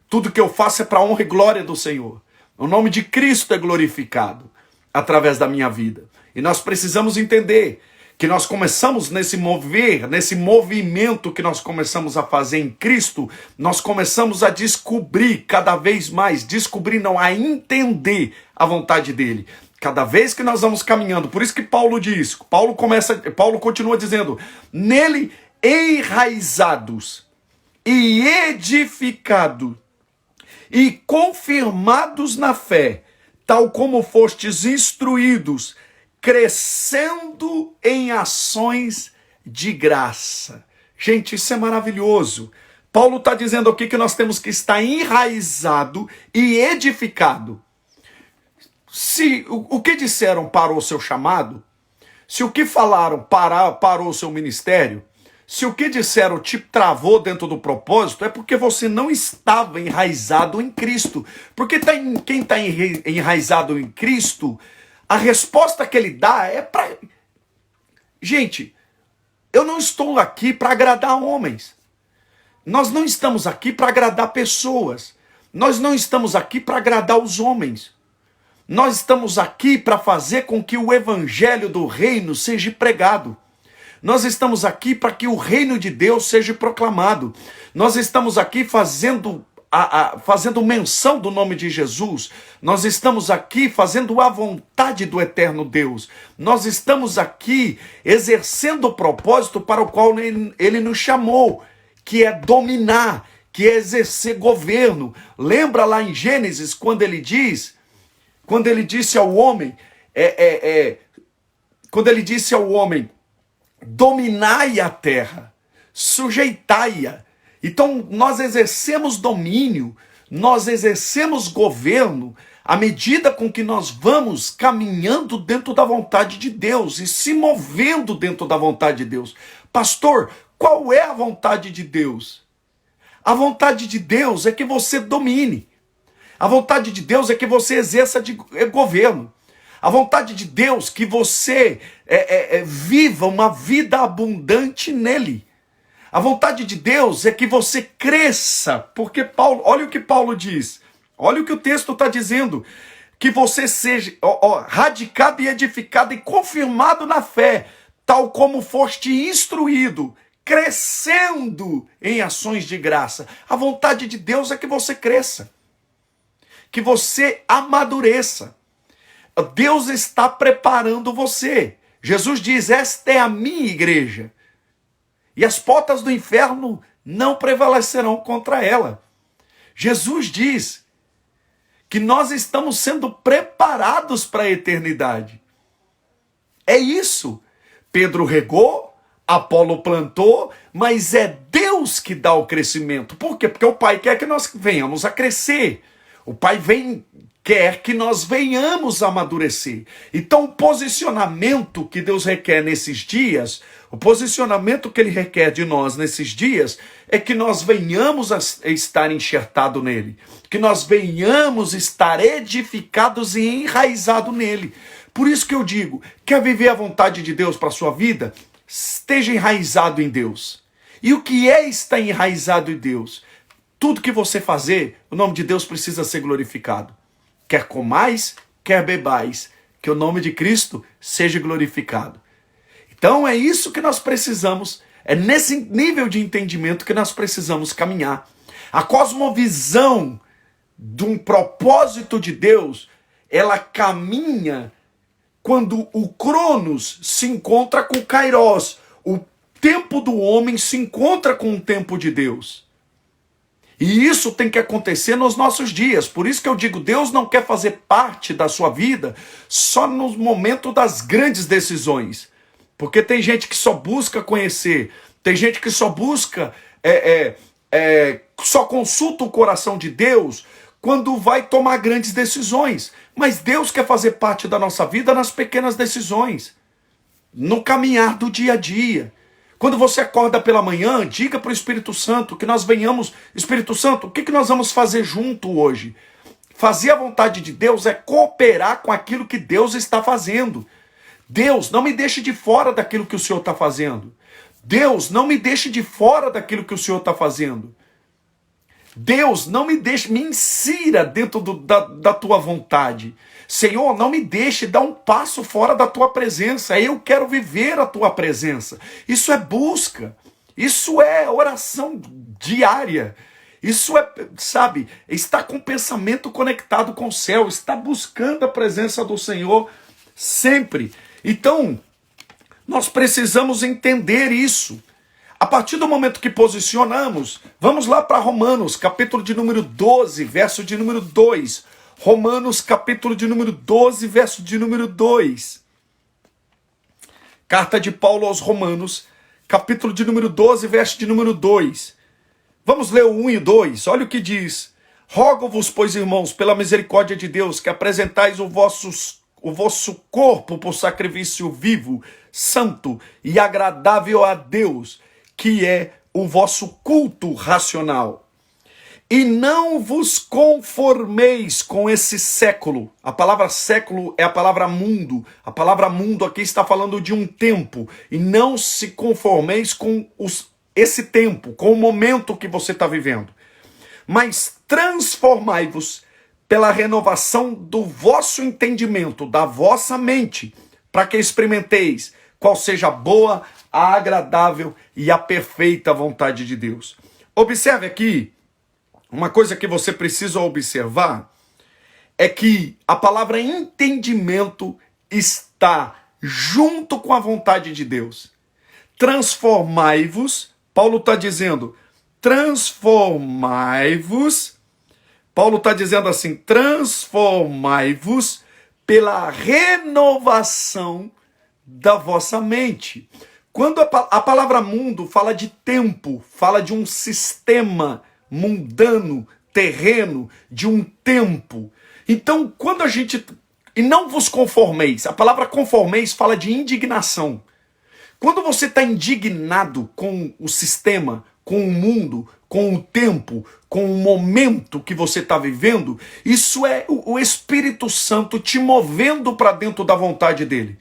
Tudo que eu faço é para a honra e glória do Senhor. O nome de Cristo é glorificado através da minha vida. E nós precisamos entender que nós começamos nesse mover, nesse movimento que nós começamos a fazer em Cristo, nós começamos a descobrir cada vez mais, a entender a vontade dele. Cada vez que nós vamos caminhando, por isso que Paulo diz, Paulo continua dizendo, nele enraizados e edificados e confirmados na fé, tal como fostes instruídos, crescendo em ações de graça. Gente, isso é maravilhoso. Paulo está dizendo aqui que nós temos que estar enraizado e edificado. Se o que disseram parou o seu chamado, se o que falaram parou o seu ministério, se o que disseram te travou dentro do propósito, é porque você não estava enraizado em Cristo. Porque quem está enraizado em Cristo, a resposta que ele dá é para... Gente, eu não estou aqui para agradar homens. Nós não estamos aqui para agradar pessoas. Nós não estamos aqui para agradar os homens. Nós estamos aqui para fazer com que o evangelho do reino seja pregado. Nós estamos aqui para que o reino de Deus seja proclamado. Nós estamos aqui fazendo menção do nome de Jesus. Nós estamos aqui fazendo a vontade do eterno Deus. Nós estamos aqui exercendo o propósito para o qual ele nos chamou, que é dominar, que é exercer governo. Lembra lá em Gênesis, quando ele disse ao homem, dominai a terra, sujeitai-a. Então nós exercemos domínio, nós exercemos governo à medida com que nós vamos caminhando dentro da vontade de Deus e se movendo dentro da vontade de Deus. Pastor, qual é a vontade de Deus? A vontade de Deus é que você domine. A vontade de Deus é que você exerça governo. A vontade de Deus é que você viva uma vida abundante nele. A vontade de Deus é que você cresça, porque Paulo, olha o que Paulo diz, olha o que o texto está dizendo, que você seja radicado e edificado e confirmado na fé, tal como foste instruído, crescendo em ações de graça. A vontade de Deus é que você cresça, que você amadureça. Deus está preparando você. Jesus diz, esta é a minha igreja. E as portas do inferno não prevalecerão contra ela. Jesus diz que nós estamos sendo preparados para a eternidade. É isso. Pedro regou, Apolo plantou, mas é Deus que dá o crescimento. Por quê? Porque o Pai quer que nós venhamos a crescer. O Pai quer que nós venhamos a amadurecer. Então o posicionamento que Deus requer nesses dias, o posicionamento que Ele requer de nós nesses dias, é que nós venhamos a estar enxertados nele, que nós venhamos estar edificados e enraizados nele. Por isso que eu digo, quer viver a vontade de Deus para a sua vida? Esteja enraizado em Deus. E o que é estar enraizado em Deus? Tudo que você fazer, o nome de Deus precisa ser glorificado. Quer comais, quer bebais, que o nome de Cristo seja glorificado. Então é isso que nós precisamos É nesse nível de entendimento que nós precisamos caminhar. A cosmovisão de um propósito de Deus, ela caminha quando o Cronos se encontra com o Kairos. O tempo do homem se encontra com o tempo de Deus. E isso tem que acontecer nos nossos dias. Por isso que eu digo, Deus não quer fazer parte da sua vida só no momento das grandes decisões. Porque tem gente que só busca conhecer, tem gente que só busca, só consulta o coração de Deus quando vai tomar grandes decisões. Mas Deus quer fazer parte da nossa vida nas pequenas decisões, no caminhar do dia a dia. Quando você acorda pela manhã, diga para o Espírito Santo que nós venhamos, Espírito Santo, o que nós vamos fazer junto hoje? Fazer a vontade de Deus é cooperar com aquilo que Deus está fazendo. Deus, não me deixe de fora daquilo que o Senhor está fazendo. Deus, não me deixe de fora daquilo que o Senhor está fazendo. Deus, não me deixe, me insira dentro da tua vontade. Senhor, não me deixe dar um passo fora da tua presença. Eu quero viver a tua presença. Isso é busca. Isso é oração diária. Isso é, sabe, está com o pensamento conectado com o céu. Está buscando a presença do Senhor sempre. Então, nós precisamos entender isso. A partir do momento que posicionamos, vamos lá para Romanos, capítulo de número 12, verso de número 2. Romanos, capítulo de número 12, verso de número 2. Carta de Paulo aos Romanos, capítulo de número 12, verso de número 2. Vamos ler o 1 e 2. Olha o que diz. Rogo-vos, pois, irmãos, pela misericórdia de Deus, que apresentais o vosso corpo por sacrifício vivo, santo e agradável a Deus, que é o vosso culto racional. E não vos conformeis com esse século. A palavra século é a palavra mundo. A palavra mundo aqui está falando de um tempo. E não se conformeis com esse tempo, com o momento que você está vivendo. Mas transformai-vos pela renovação do vosso entendimento, da vossa mente, para que experimenteis qual seja a boa, a agradável e a perfeita vontade de Deus. Observe aqui, uma coisa que você precisa observar é que a palavra entendimento está junto com a vontade de Deus. Transformai-vos, Paulo está dizendo, transformai-vos, Paulo está dizendo assim, transformai-vos pela renovação da vossa mente. Quando a palavra mundo fala de tempo, fala de um sistema mundano, terreno, de um tempo. Então, quando a gente... E não vos conformeis. A palavra conformeis fala de indignação. Quando você está indignado com o sistema, com o mundo, com o tempo, com o momento que você está vivendo, isso é o Espírito Santo te movendo para dentro da vontade dele.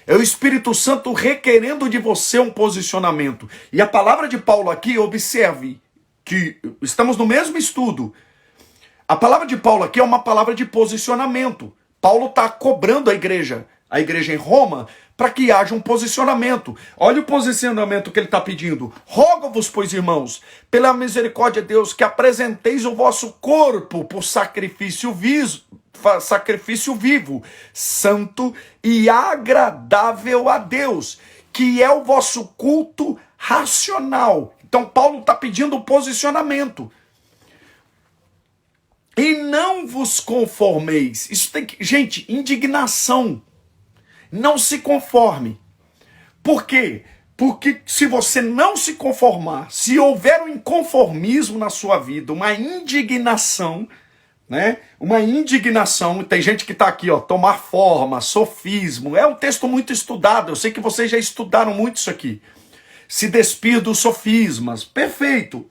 É o Espírito Santo requerendo de você um posicionamento. E a palavra de Paulo aqui, observe que estamos no mesmo estudo. A palavra de Paulo aqui é uma palavra de posicionamento. Paulo está cobrando a igreja em Roma, para que haja um posicionamento. Olha o posicionamento que ele está pedindo. Rogo-vos, pois, irmãos, pela misericórdia de Deus, que apresenteis o vosso corpo por sacrifício vivo, santo e agradável a Deus, que é o vosso culto racional. Então Paulo está pedindo posicionamento. E não vos conformeis. Isso tem que... Gente, indignação. Não se conforme. Por quê? Porque se você não se conformar, se houver um inconformismo na sua vida, uma indignação, né? Uma indignação, tem gente que está aqui, ó, tomar forma, sofismo, é um texto muito estudado, eu sei que vocês já estudaram muito isso aqui. Se despir dos sofismas, perfeito.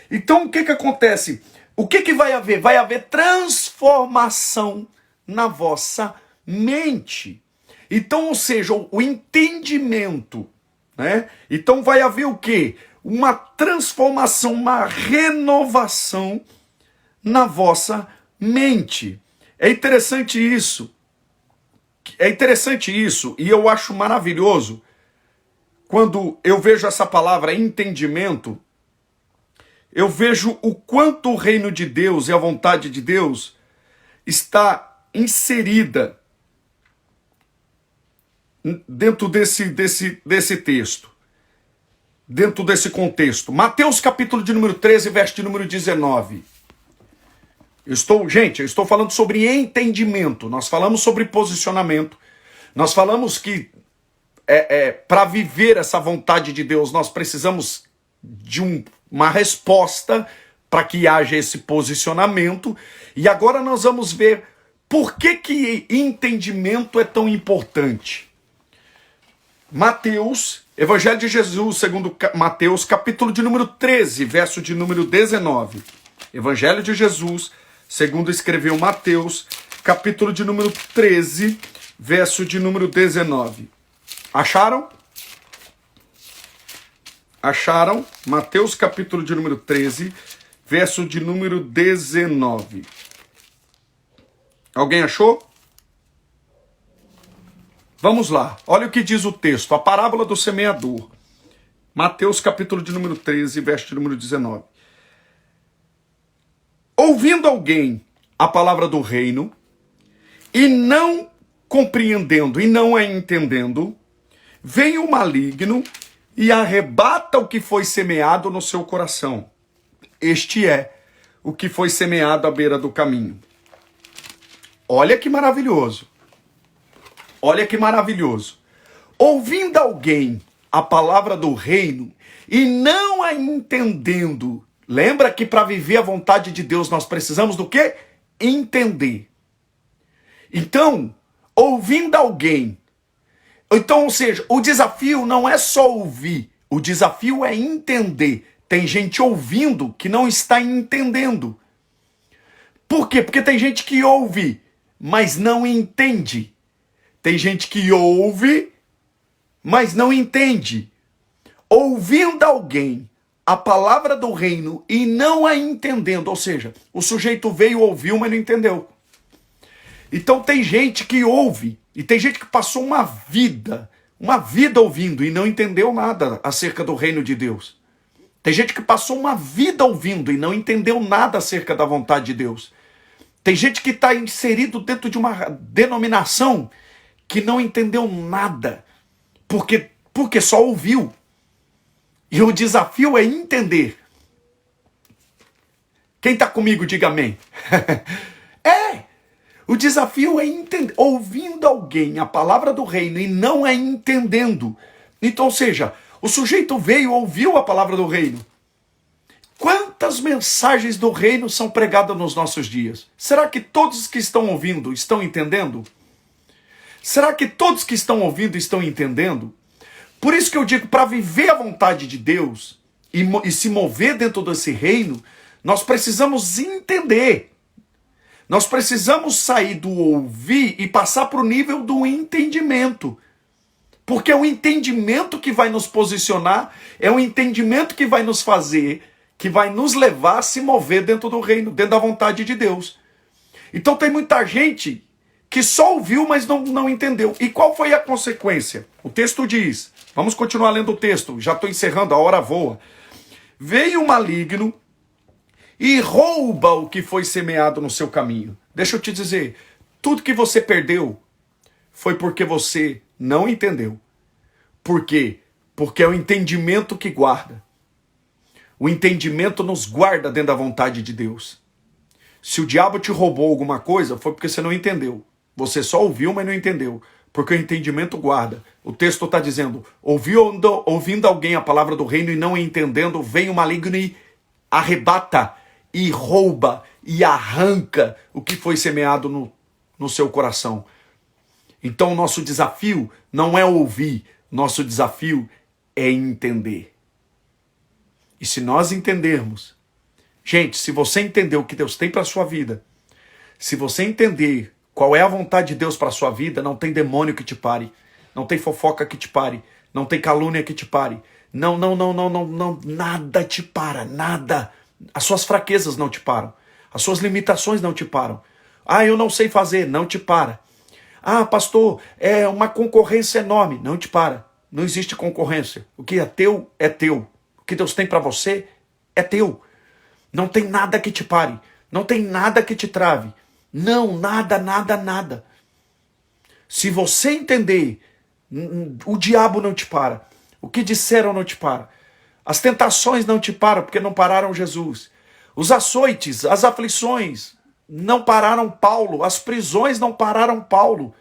Então o que acontece? O que vai haver? Vai haver transformação na vossa mente. Então, ou seja, o entendimento, né? Então vai haver o quê? Uma transformação, uma renovação na vossa mente. É interessante isso. E eu acho maravilhoso quando eu vejo essa palavra entendimento, eu vejo o quanto o reino de Deus e a vontade de Deus está inserida dentro desse texto, dentro desse contexto. Mateus capítulo de número 13, verso de número 19. Eu estou falando sobre entendimento, nós falamos sobre posicionamento, nós falamos que para viver essa vontade de Deus, nós precisamos de uma resposta para que haja esse posicionamento. E agora nós vamos ver por que entendimento é tão importante. Mateus, Evangelho de Jesus, segundo Mateus, capítulo de número 13, verso de número 19. Evangelho de Jesus, segundo escreveu Mateus, capítulo de número 13, verso de número 19. Acharam? Acharam? Mateus capítulo de número 13, verso de número 19. Alguém achou? Vamos lá. Olha o que diz o texto. A parábola do semeador. Mateus capítulo de número 13, verso de número 19. Ouvindo alguém a palavra do reino e não compreendendo e não a entendendo, vem o maligno e arrebata o que foi semeado no seu coração. Este é o que foi semeado à beira do caminho. Olha que maravilhoso. Olha que maravilhoso. Ouvindo alguém a palavra do reino e não a entendendo. Lembra que para viver a vontade de Deus nós precisamos do quê? Entender. Então, ouvindo alguém. Então, ou seja, o desafio não é só ouvir, o desafio é entender. Tem gente ouvindo que não está entendendo. Por quê? Porque tem gente que ouve, mas não entende. Tem gente que ouve, mas não entende. Ouvindo alguém a palavra do reino e não a entendendo, ou seja, o sujeito veio, ouviu, mas não entendeu. Então tem gente que ouve, e tem gente que passou uma vida ouvindo e não entendeu nada acerca do reino de Deus. Tem gente que passou uma vida ouvindo e não entendeu nada acerca da vontade de Deus. Tem gente que está inserido dentro de uma denominação que não entendeu nada, porque só ouviu. E o desafio é entender. Quem está comigo, diga amém. O desafio é entender, ouvindo alguém a palavra do reino e não a entendendo. Então, ou seja, o sujeito veio, ouviu a palavra do reino. Quantas mensagens do reino são pregadas nos nossos dias? Será que todos que estão ouvindo estão entendendo? Será que todos que estão ouvindo estão entendendo? Por isso que eu digo, para viver a vontade de Deus e se mover dentro desse reino, nós precisamos entender. Nós precisamos sair do ouvir e passar para o nível do entendimento. Porque é o entendimento que vai nos posicionar, é o entendimento que vai nos fazer, que vai nos levar a se mover dentro do reino, dentro da vontade de Deus. Então tem muita gente que só ouviu, mas não entendeu. E qual foi a consequência? O texto diz, vamos continuar lendo o texto, já estou encerrando, a hora voa. Veio o maligno e rouba o que foi semeado no seu caminho. Deixa eu te dizer, tudo que você perdeu foi porque você não entendeu. Por quê? Porque é o entendimento que guarda. O entendimento nos guarda dentro da vontade de Deus. Se o diabo te roubou alguma coisa, foi porque você não entendeu. Você só ouviu, mas não entendeu. Porque o entendimento guarda. O texto está dizendo, ouvindo alguém a palavra do reino e não entendendo, vem o maligno e arrebata, e rouba, e arranca o que foi semeado no seu coração. Então o nosso desafio não é ouvir, nosso desafio é entender. E se nós entendermos, gente, se você entender o que Deus tem para a sua vida, se você entender qual é a vontade de Deus para a sua vida, não tem demônio que te pare, não tem fofoca que te pare, não tem calúnia que te pare, não, nada te para, nada. As suas fraquezas não te param, as suas limitações não te param. Ah, eu não sei fazer, não te para. Ah, pastor, é uma concorrência enorme, não te para. não existe concorrência. O que é teu, é teu. O que Deus tem para você, é teu. Não tem nada que te pare. Não tem nada que te trave. Não, nada, nada, nada. Se você entender, o diabo não te para. O que disseram não te para. As tentações não te param porque não pararam Jesus. Os açoites, as aflições não pararam Paulo. As prisões não pararam Paulo.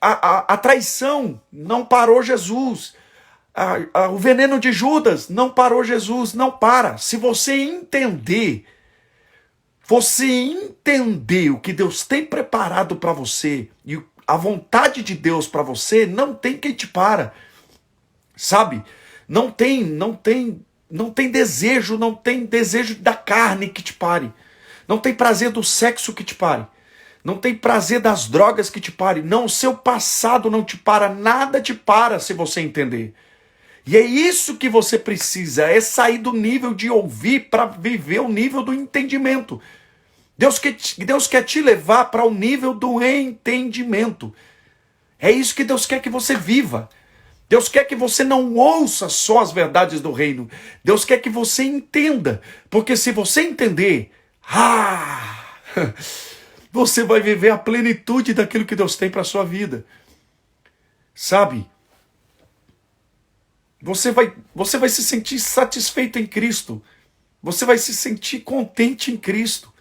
A traição não parou Jesus. O veneno de Judas não parou Jesus. Não para. Se você entender o que Deus tem preparado para você e a vontade de Deus para você, não tem quem te para. Sabe? Não tem desejo, não tem desejo da carne que te pare. Não tem prazer do sexo que te pare. Não tem prazer das drogas que te pare. Não, o seu passado não te para, nada te para se você entender. E é isso que você precisa, é sair do nível de ouvir para viver o nível do entendimento. Deus quer te levar para o nível do entendimento. É isso que Deus quer que você viva. Deus quer que você não ouça só as verdades do reino. Deus quer que você entenda. Porque se você entender, você vai viver a plenitude daquilo que Deus tem para a sua vida. Sabe? Você vai se sentir satisfeito em Cristo. Você vai se sentir contente em Cristo.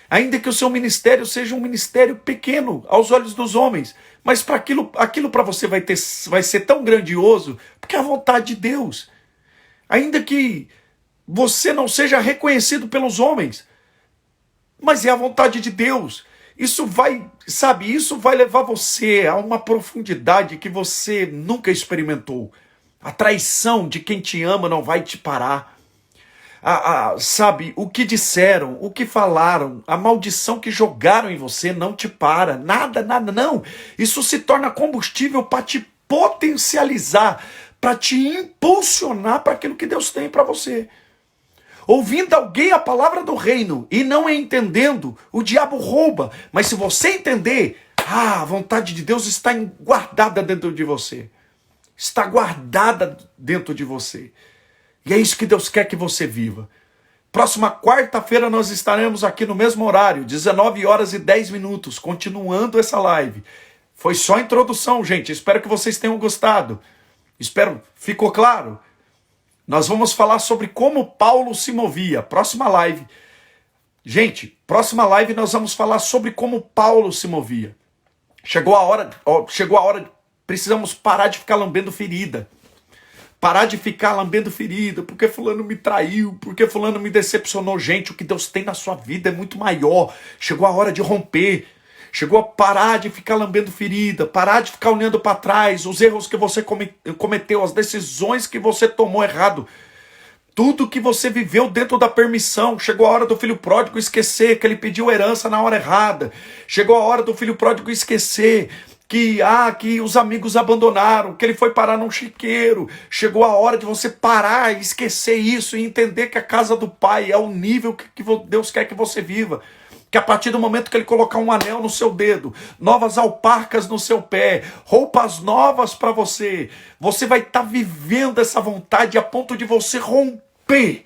Ainda que o seu ministério seja um ministério pequeno aos olhos dos homens, mas para aquilo para você vai ser tão grandioso, porque é a vontade de Deus. Ainda que você não seja reconhecido pelos homens, mas é a vontade de Deus. Isso vai levar você a uma profundidade que você nunca experimentou. A traição de quem te ama não vai te parar. Sabe, o que disseram, o que falaram, a maldição que jogaram em você não te para, nada, não. Isso se torna combustível para te potencializar, para te impulsionar para aquilo que Deus tem para você. Ouvindo alguém a palavra do reino e não entendendo, o diabo rouba. Mas se você entender, a vontade de Deus está guardada dentro de você. Está guardada dentro de você. E é isso que Deus quer que você viva. Próxima quarta-feira nós estaremos aqui no mesmo horário, 19h10, continuando essa live. Foi só a introdução, gente. Espero que vocês tenham gostado. Ficou claro? Nós vamos falar sobre como Paulo se movia. Próxima live. Gente, próxima live nós vamos falar sobre como Paulo se movia. Chegou a hora, precisamos parar de ficar lambendo ferida. Parar de ficar lambendo ferida, porque fulano me traiu, porque fulano me decepcionou. Gente, o que Deus tem na sua vida é muito maior. Chegou a hora de romper. Chegou a parar de ficar lambendo ferida, parar de ficar olhando para trás, os erros que você cometeu, as decisões que você tomou errado. Tudo que você viveu dentro da permissão. Chegou a hora do filho pródigo esquecer que ele pediu herança na hora errada. Chegou a hora do filho pródigo esquecer que os amigos abandonaram, que ele foi parar num chiqueiro. Chegou a hora de você parar e esquecer isso e entender que a casa do Pai é o nível que Deus quer que você viva. Que a partir do momento que ele colocar um anel no seu dedo, novas alparcas no seu pé, roupas novas para você, você vai estar vivendo essa vontade a ponto de você romper,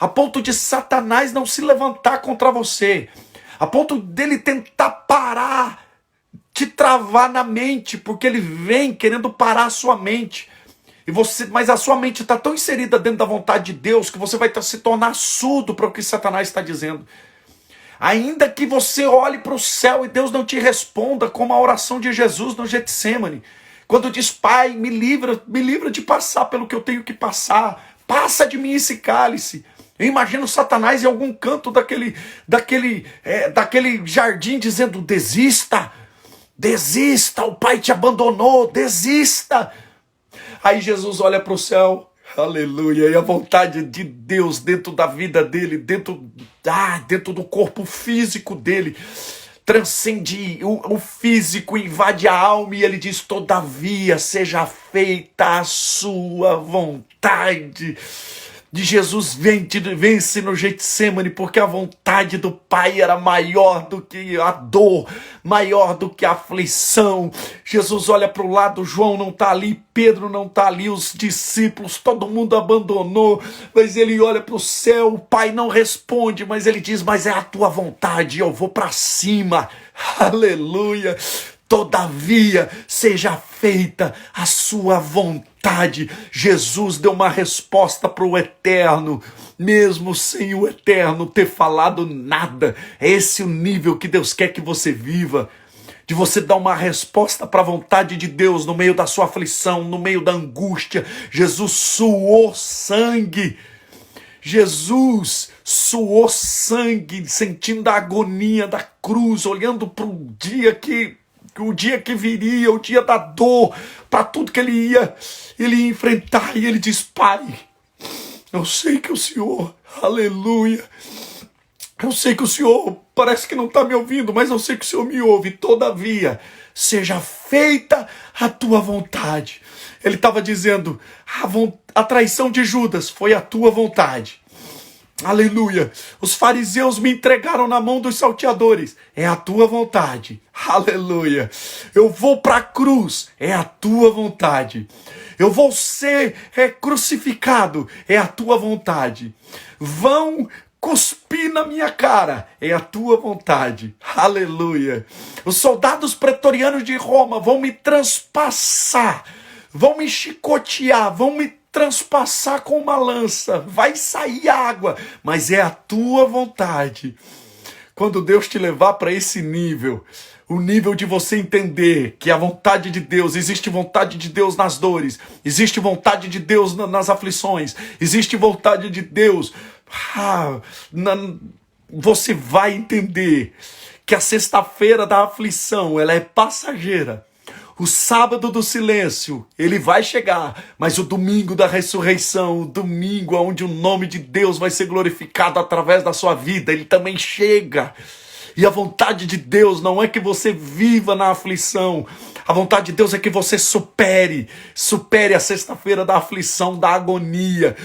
a ponto de Satanás não se levantar contra você, a ponto dele tentar parar, te travar na mente, porque ele vem querendo parar a sua mente. Mas a sua mente está tão inserida dentro da vontade de Deus que você vai se tornar surdo para o que Satanás está dizendo. Ainda que você olhe para o céu e Deus não te responda, como a oração de Jesus no Getsêmani, quando diz: Pai, me livra de passar pelo que eu tenho que passar, passa de mim esse cálice. Eu imagino Satanás em algum canto daquele jardim dizendo: desista, o Pai te abandonou, desista. Aí Jesus olha para o céu, aleluia, e a vontade de Deus dentro da vida dele, dentro do corpo físico dele, transcende o físico, invade a alma, e ele diz: todavia seja feita a sua vontade. de Jesus vence no Getsemane, porque a vontade do Pai era maior do que a dor, maior do que a aflição. Jesus olha para o lado, João não está ali, Pedro não está ali, os discípulos, todo mundo abandonou, mas ele olha para o céu, o Pai não responde, mas ele diz, mas é a tua vontade, eu vou para cima, aleluia. Todavia, seja feita a sua vontade. Jesus deu uma resposta para o eterno, mesmo sem o eterno ter falado nada. É esse o nível que Deus quer que você viva, de você dar uma resposta para a vontade de Deus no meio da sua aflição, no meio da angústia. Jesus suou sangue. Jesus suou sangue, sentindo a agonia da cruz, olhando para o dia que viria, o dia da dor, para tudo que ele ia enfrentar. E ele diz, Pai, eu sei que o Senhor, aleluia, eu sei que o Senhor parece que não está me ouvindo, mas eu sei que o Senhor me ouve. Todavia, seja feita a tua vontade. Ele estava dizendo, a traição de Judas foi a tua vontade. Aleluia. Os fariseus me entregaram na mão dos salteadores. É a tua vontade. Aleluia. Eu vou para a cruz. É a tua vontade. Eu vou ser crucificado. É a tua vontade. Vão cuspir na minha cara. É a tua vontade. Aleluia. Os soldados pretorianos de Roma vão me transpassar. Vão me chicotear. Vão me transpassar com uma lança, vai sair água, mas é a tua vontade. Quando Deus te levar para esse nível, o nível de você entender que a vontade de Deus, existe vontade de Deus nas dores, existe vontade de Deus nas aflições, existe vontade de Deus, você vai entender que a sexta-feira da aflição, ela é passageira. O sábado do silêncio, ele vai chegar, mas o domingo da ressurreição, o domingo onde o nome de Deus vai ser glorificado através da sua vida, ele também chega. E a vontade de Deus não é que você viva na aflição, a vontade de Deus é que você supere a sexta-feira da aflição, da agonia,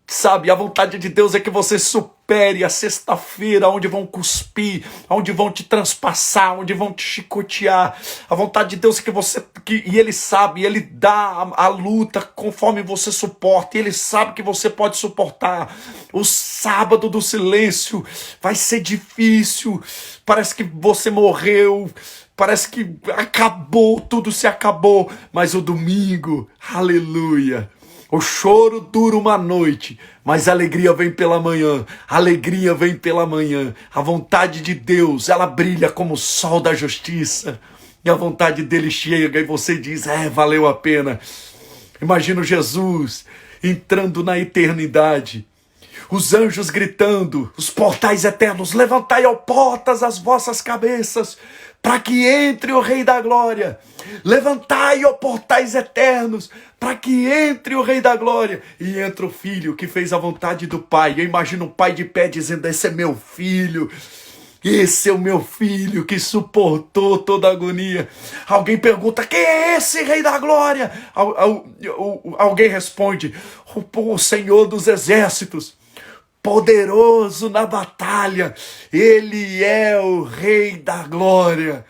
sabe? A vontade de Deus é que você supere a sexta-feira onde vão cuspir, onde vão te transpassar, onde vão te chicotear. A vontade de Deus é e ele sabe, ele dá a luta conforme você suporta, e ele sabe que você pode suportar. O sábado do silêncio vai ser difícil, parece que você morreu, parece que acabou, tudo se acabou, mas o domingo, aleluia, o choro dura uma noite, mas a alegria vem pela manhã, a alegria vem pela manhã, a vontade de Deus, ela brilha como o sol da justiça, e a vontade dele chega e você diz, valeu a pena. Imagina Jesus entrando na eternidade, os anjos gritando, os portais eternos, levantai, ó portas, as vossas cabeças, para que entre o Rei da Glória. Levantai, ó portais eternos, para que entre o Rei da Glória. E entra o Filho que fez a vontade do Pai. Eu imagino o Pai de pé dizendo, esse é meu filho. Esse é o meu filho que suportou toda a agonia. Alguém pergunta, quem é esse Rei da Glória? Alguém responde, o Senhor dos Exércitos, poderoso na batalha, ele é o Rei da Glória.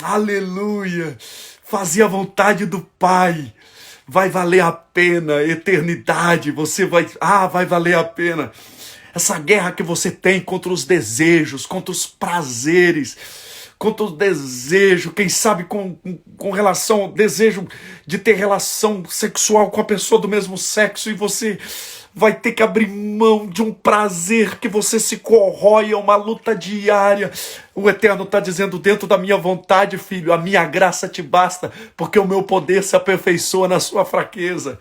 Aleluia. Fazer a vontade do Pai vai valer a pena, a eternidade, vai valer a pena. Essa guerra que você tem contra os desejos, contra os prazeres, contra o desejo, quem sabe com relação ao desejo de ter relação sexual com a pessoa do mesmo sexo, e você vai ter que abrir mão de um prazer que você se corrói, é uma luta diária. O Eterno está dizendo, dentro da minha vontade, filho, a minha graça te basta, porque o meu poder se aperfeiçoa na sua fraqueza.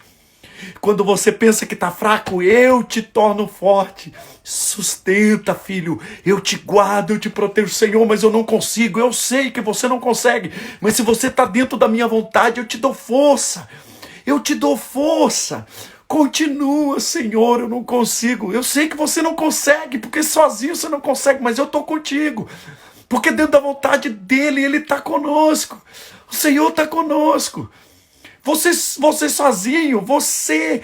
Quando você pensa que está fraco, eu te torno forte. Sustenta, filho, eu te guardo, eu te protejo, Senhor, mas eu não consigo. Eu sei que você não consegue, mas se você está dentro da minha vontade, eu te dou força. Eu te dou força. Continua, Senhor, eu não consigo. Eu sei que você não consegue, porque sozinho você não consegue, mas eu estou contigo. Porque dentro da vontade dele, ele está conosco. O Senhor está conosco. Você sozinho, você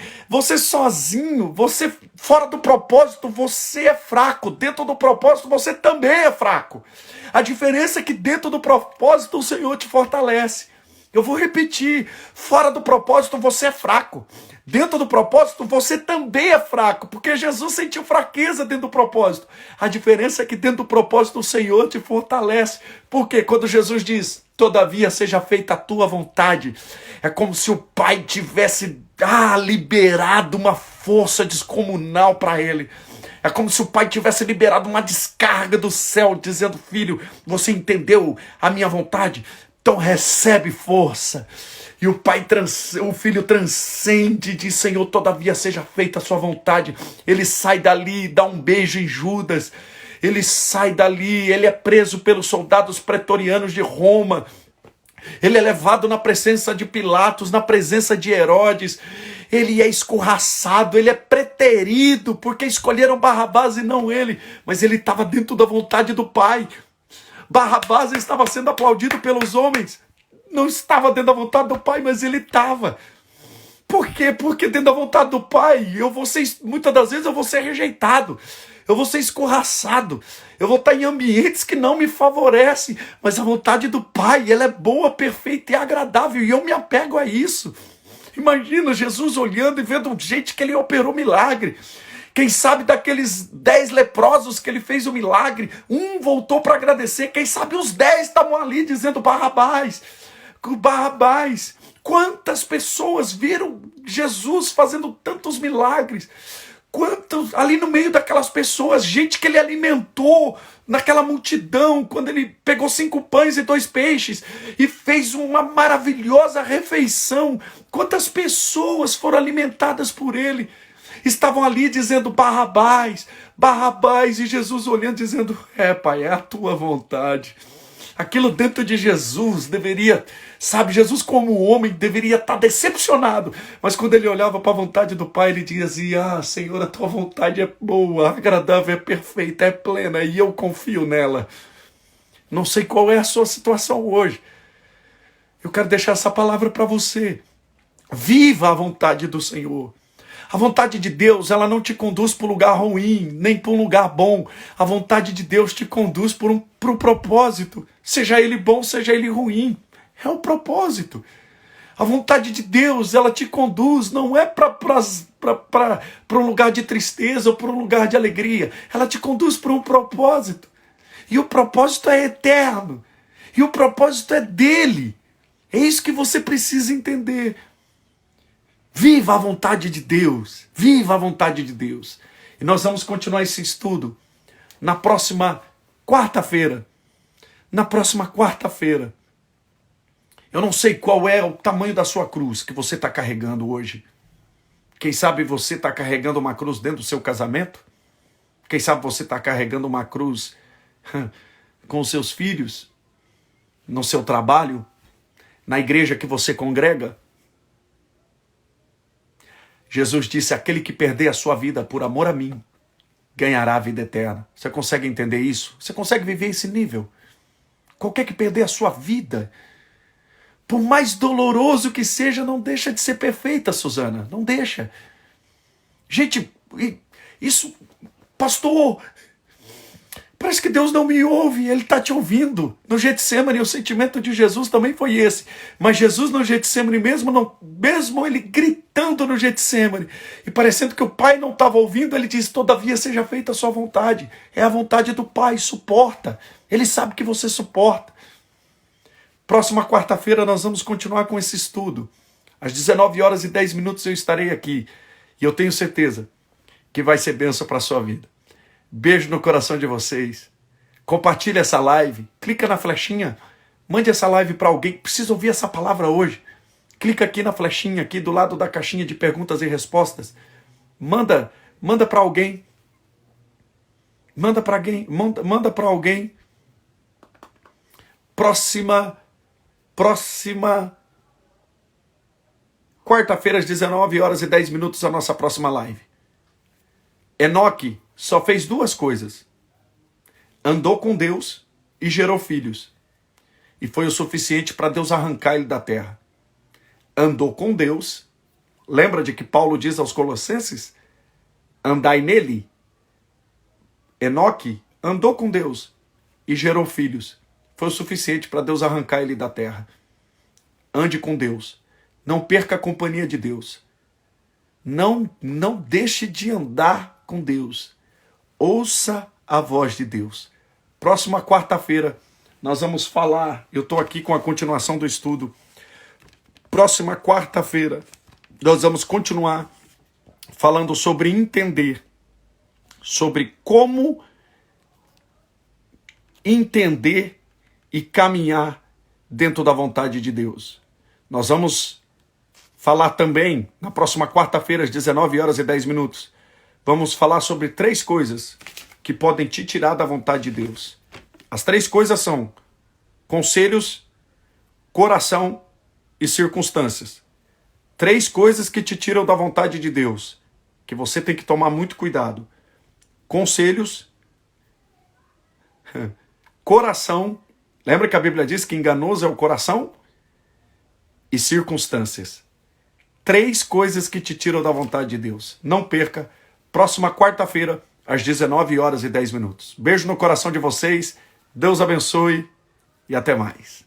sozinho, você fora do propósito, você é fraco. Dentro do propósito, você também é fraco. A diferença é que dentro do propósito, o Senhor te fortalece. Eu vou repetir, fora do propósito, você é fraco. Dentro do propósito, você também é fraco, porque Jesus sentiu fraqueza dentro do propósito. A diferença é que dentro do propósito, o Senhor te fortalece. Porque quando Jesus diz, todavia seja feita a tua vontade, é como se o Pai tivesse liberado uma força descomunal para ele. É como se o Pai tivesse liberado uma descarga do céu, dizendo, filho, você entendeu a minha vontade? Então recebe força. E o filho transcende, diz, Senhor, todavia seja feita a sua vontade. Ele sai dali, dá um beijo em Judas. Ele sai dali, ele é preso pelos soldados pretorianos de Roma. Ele é levado na presença de Pilatos, na presença de Herodes. Ele é escorraçado, ele é preterido, porque escolheram Barrabás e não ele. Mas ele estava dentro da vontade do Pai. Barrabás estava sendo aplaudido pelos homens. Não estava dentro da vontade do Pai, mas ele estava. Por quê? Porque dentro da vontade do Pai, muitas das vezes eu vou ser rejeitado. Eu vou ser escorraçado. Eu vou estar em ambientes que não me favorecem. Mas a vontade do Pai, ela é boa, perfeita e agradável. E eu me apego a isso. Imagina Jesus olhando e vendo gente que ele operou milagre. Quem sabe daqueles 10 leprosos que ele fez o milagre, um voltou para agradecer. Quem sabe os 10 estavam ali dizendo Barrabás. Barrabás. Quantas pessoas viram Jesus fazendo tantos milagres? Quantos ali no meio daquelas pessoas, gente que ele alimentou naquela multidão, quando ele pegou 5 pães e 2 peixes e fez uma maravilhosa refeição. Quantas pessoas foram alimentadas por ele? Estavam ali dizendo Barrabás, Barrabás, e Jesus olhando dizendo, Pai, é a tua vontade. Aquilo dentro de Jesus deveria, Jesus como homem deveria estar decepcionado, mas quando ele olhava para a vontade do Pai, ele dizia, Senhor, a tua vontade é boa, agradável, é perfeita, é plena, e eu confio nela. Não sei qual é a sua situação hoje. Eu quero deixar essa palavra para você. Viva a vontade do Senhor. A vontade de Deus, ela não te conduz para um lugar ruim, nem para um lugar bom. A vontade de Deus te conduz para um propósito. Seja ele bom, seja ele ruim. É o propósito. A vontade de Deus, ela te conduz, não é para um lugar de tristeza ou para um lugar de alegria. Ela te conduz para um propósito. E o propósito é eterno. E o propósito é dele. É isso que você precisa entender. Viva a vontade de Deus. Viva a vontade de Deus. E nós vamos continuar esse estudo na próxima quarta-feira. Na próxima quarta-feira. Eu não sei qual é o tamanho da sua cruz que você está carregando hoje. Quem sabe você está carregando uma cruz dentro do seu casamento? Quem sabe você está carregando uma cruz com os seus filhos? No seu trabalho? Na igreja que você congrega? Jesus disse, aquele que perder a sua vida por amor a mim, ganhará a vida eterna. Você consegue entender isso? Você consegue viver esse nível? Qualquer que perder a sua vida, por mais doloroso que seja, não deixa de ser perfeita, Suzana. Não deixa. Gente, isso, pastor, parece que Deus não me ouve, Ele está te ouvindo. No Getsemane, o sentimento de Jesus também foi esse. Mas Jesus no Getsemane, mesmo ele gritando no Getsemane, e parecendo que o Pai não estava ouvindo, ele diz, todavia seja feita a sua vontade. É a vontade do Pai, suporta. Ele sabe que você suporta. Próxima quarta-feira nós vamos continuar com esse estudo. Às 19h10 eu estarei aqui. E eu tenho certeza que vai ser bênção para a sua vida. Beijo no coração de vocês. Compartilhe essa live. Clica na flechinha. Mande essa live para alguém que precisa ouvir essa palavra hoje. Clica aqui na flechinha, aqui do lado da caixinha de perguntas e respostas. Manda para alguém. Manda para alguém. Próxima quarta-feira às 19h10 a nossa próxima live. Enoque só fez 2 coisas. Andou com Deus e gerou filhos. E foi o suficiente para Deus arrancar ele da terra. andou com Deus. Lembra de que Paulo diz aos Colossenses? Andai nele. Enoque andou com Deus e gerou filhos. Foi o suficiente para Deus arrancar ele da terra. Ande com Deus. Não perca a companhia de Deus. Não deixe de andar com Deus. Ouça a voz de Deus. Próxima quarta-feira nós vamos falar, eu estou aqui com a continuação do estudo. Próxima quarta-feira nós vamos continuar falando sobre entender, sobre como entender e caminhar dentro da vontade de Deus. Nós vamos falar também, na próxima quarta-feira, às 19h10, vamos falar sobre 3 coisas que podem te tirar da vontade de Deus. As 3 coisas são conselhos, coração e circunstâncias. 3 coisas que te tiram da vontade de Deus, que você tem que tomar muito cuidado. Conselhos, coração, lembra que a Bíblia diz que enganoso é o coração? E circunstâncias. 3 coisas que te tiram da vontade de Deus. Não perca, próxima quarta-feira, às 19h10. Beijo no coração de vocês, Deus abençoe e até mais.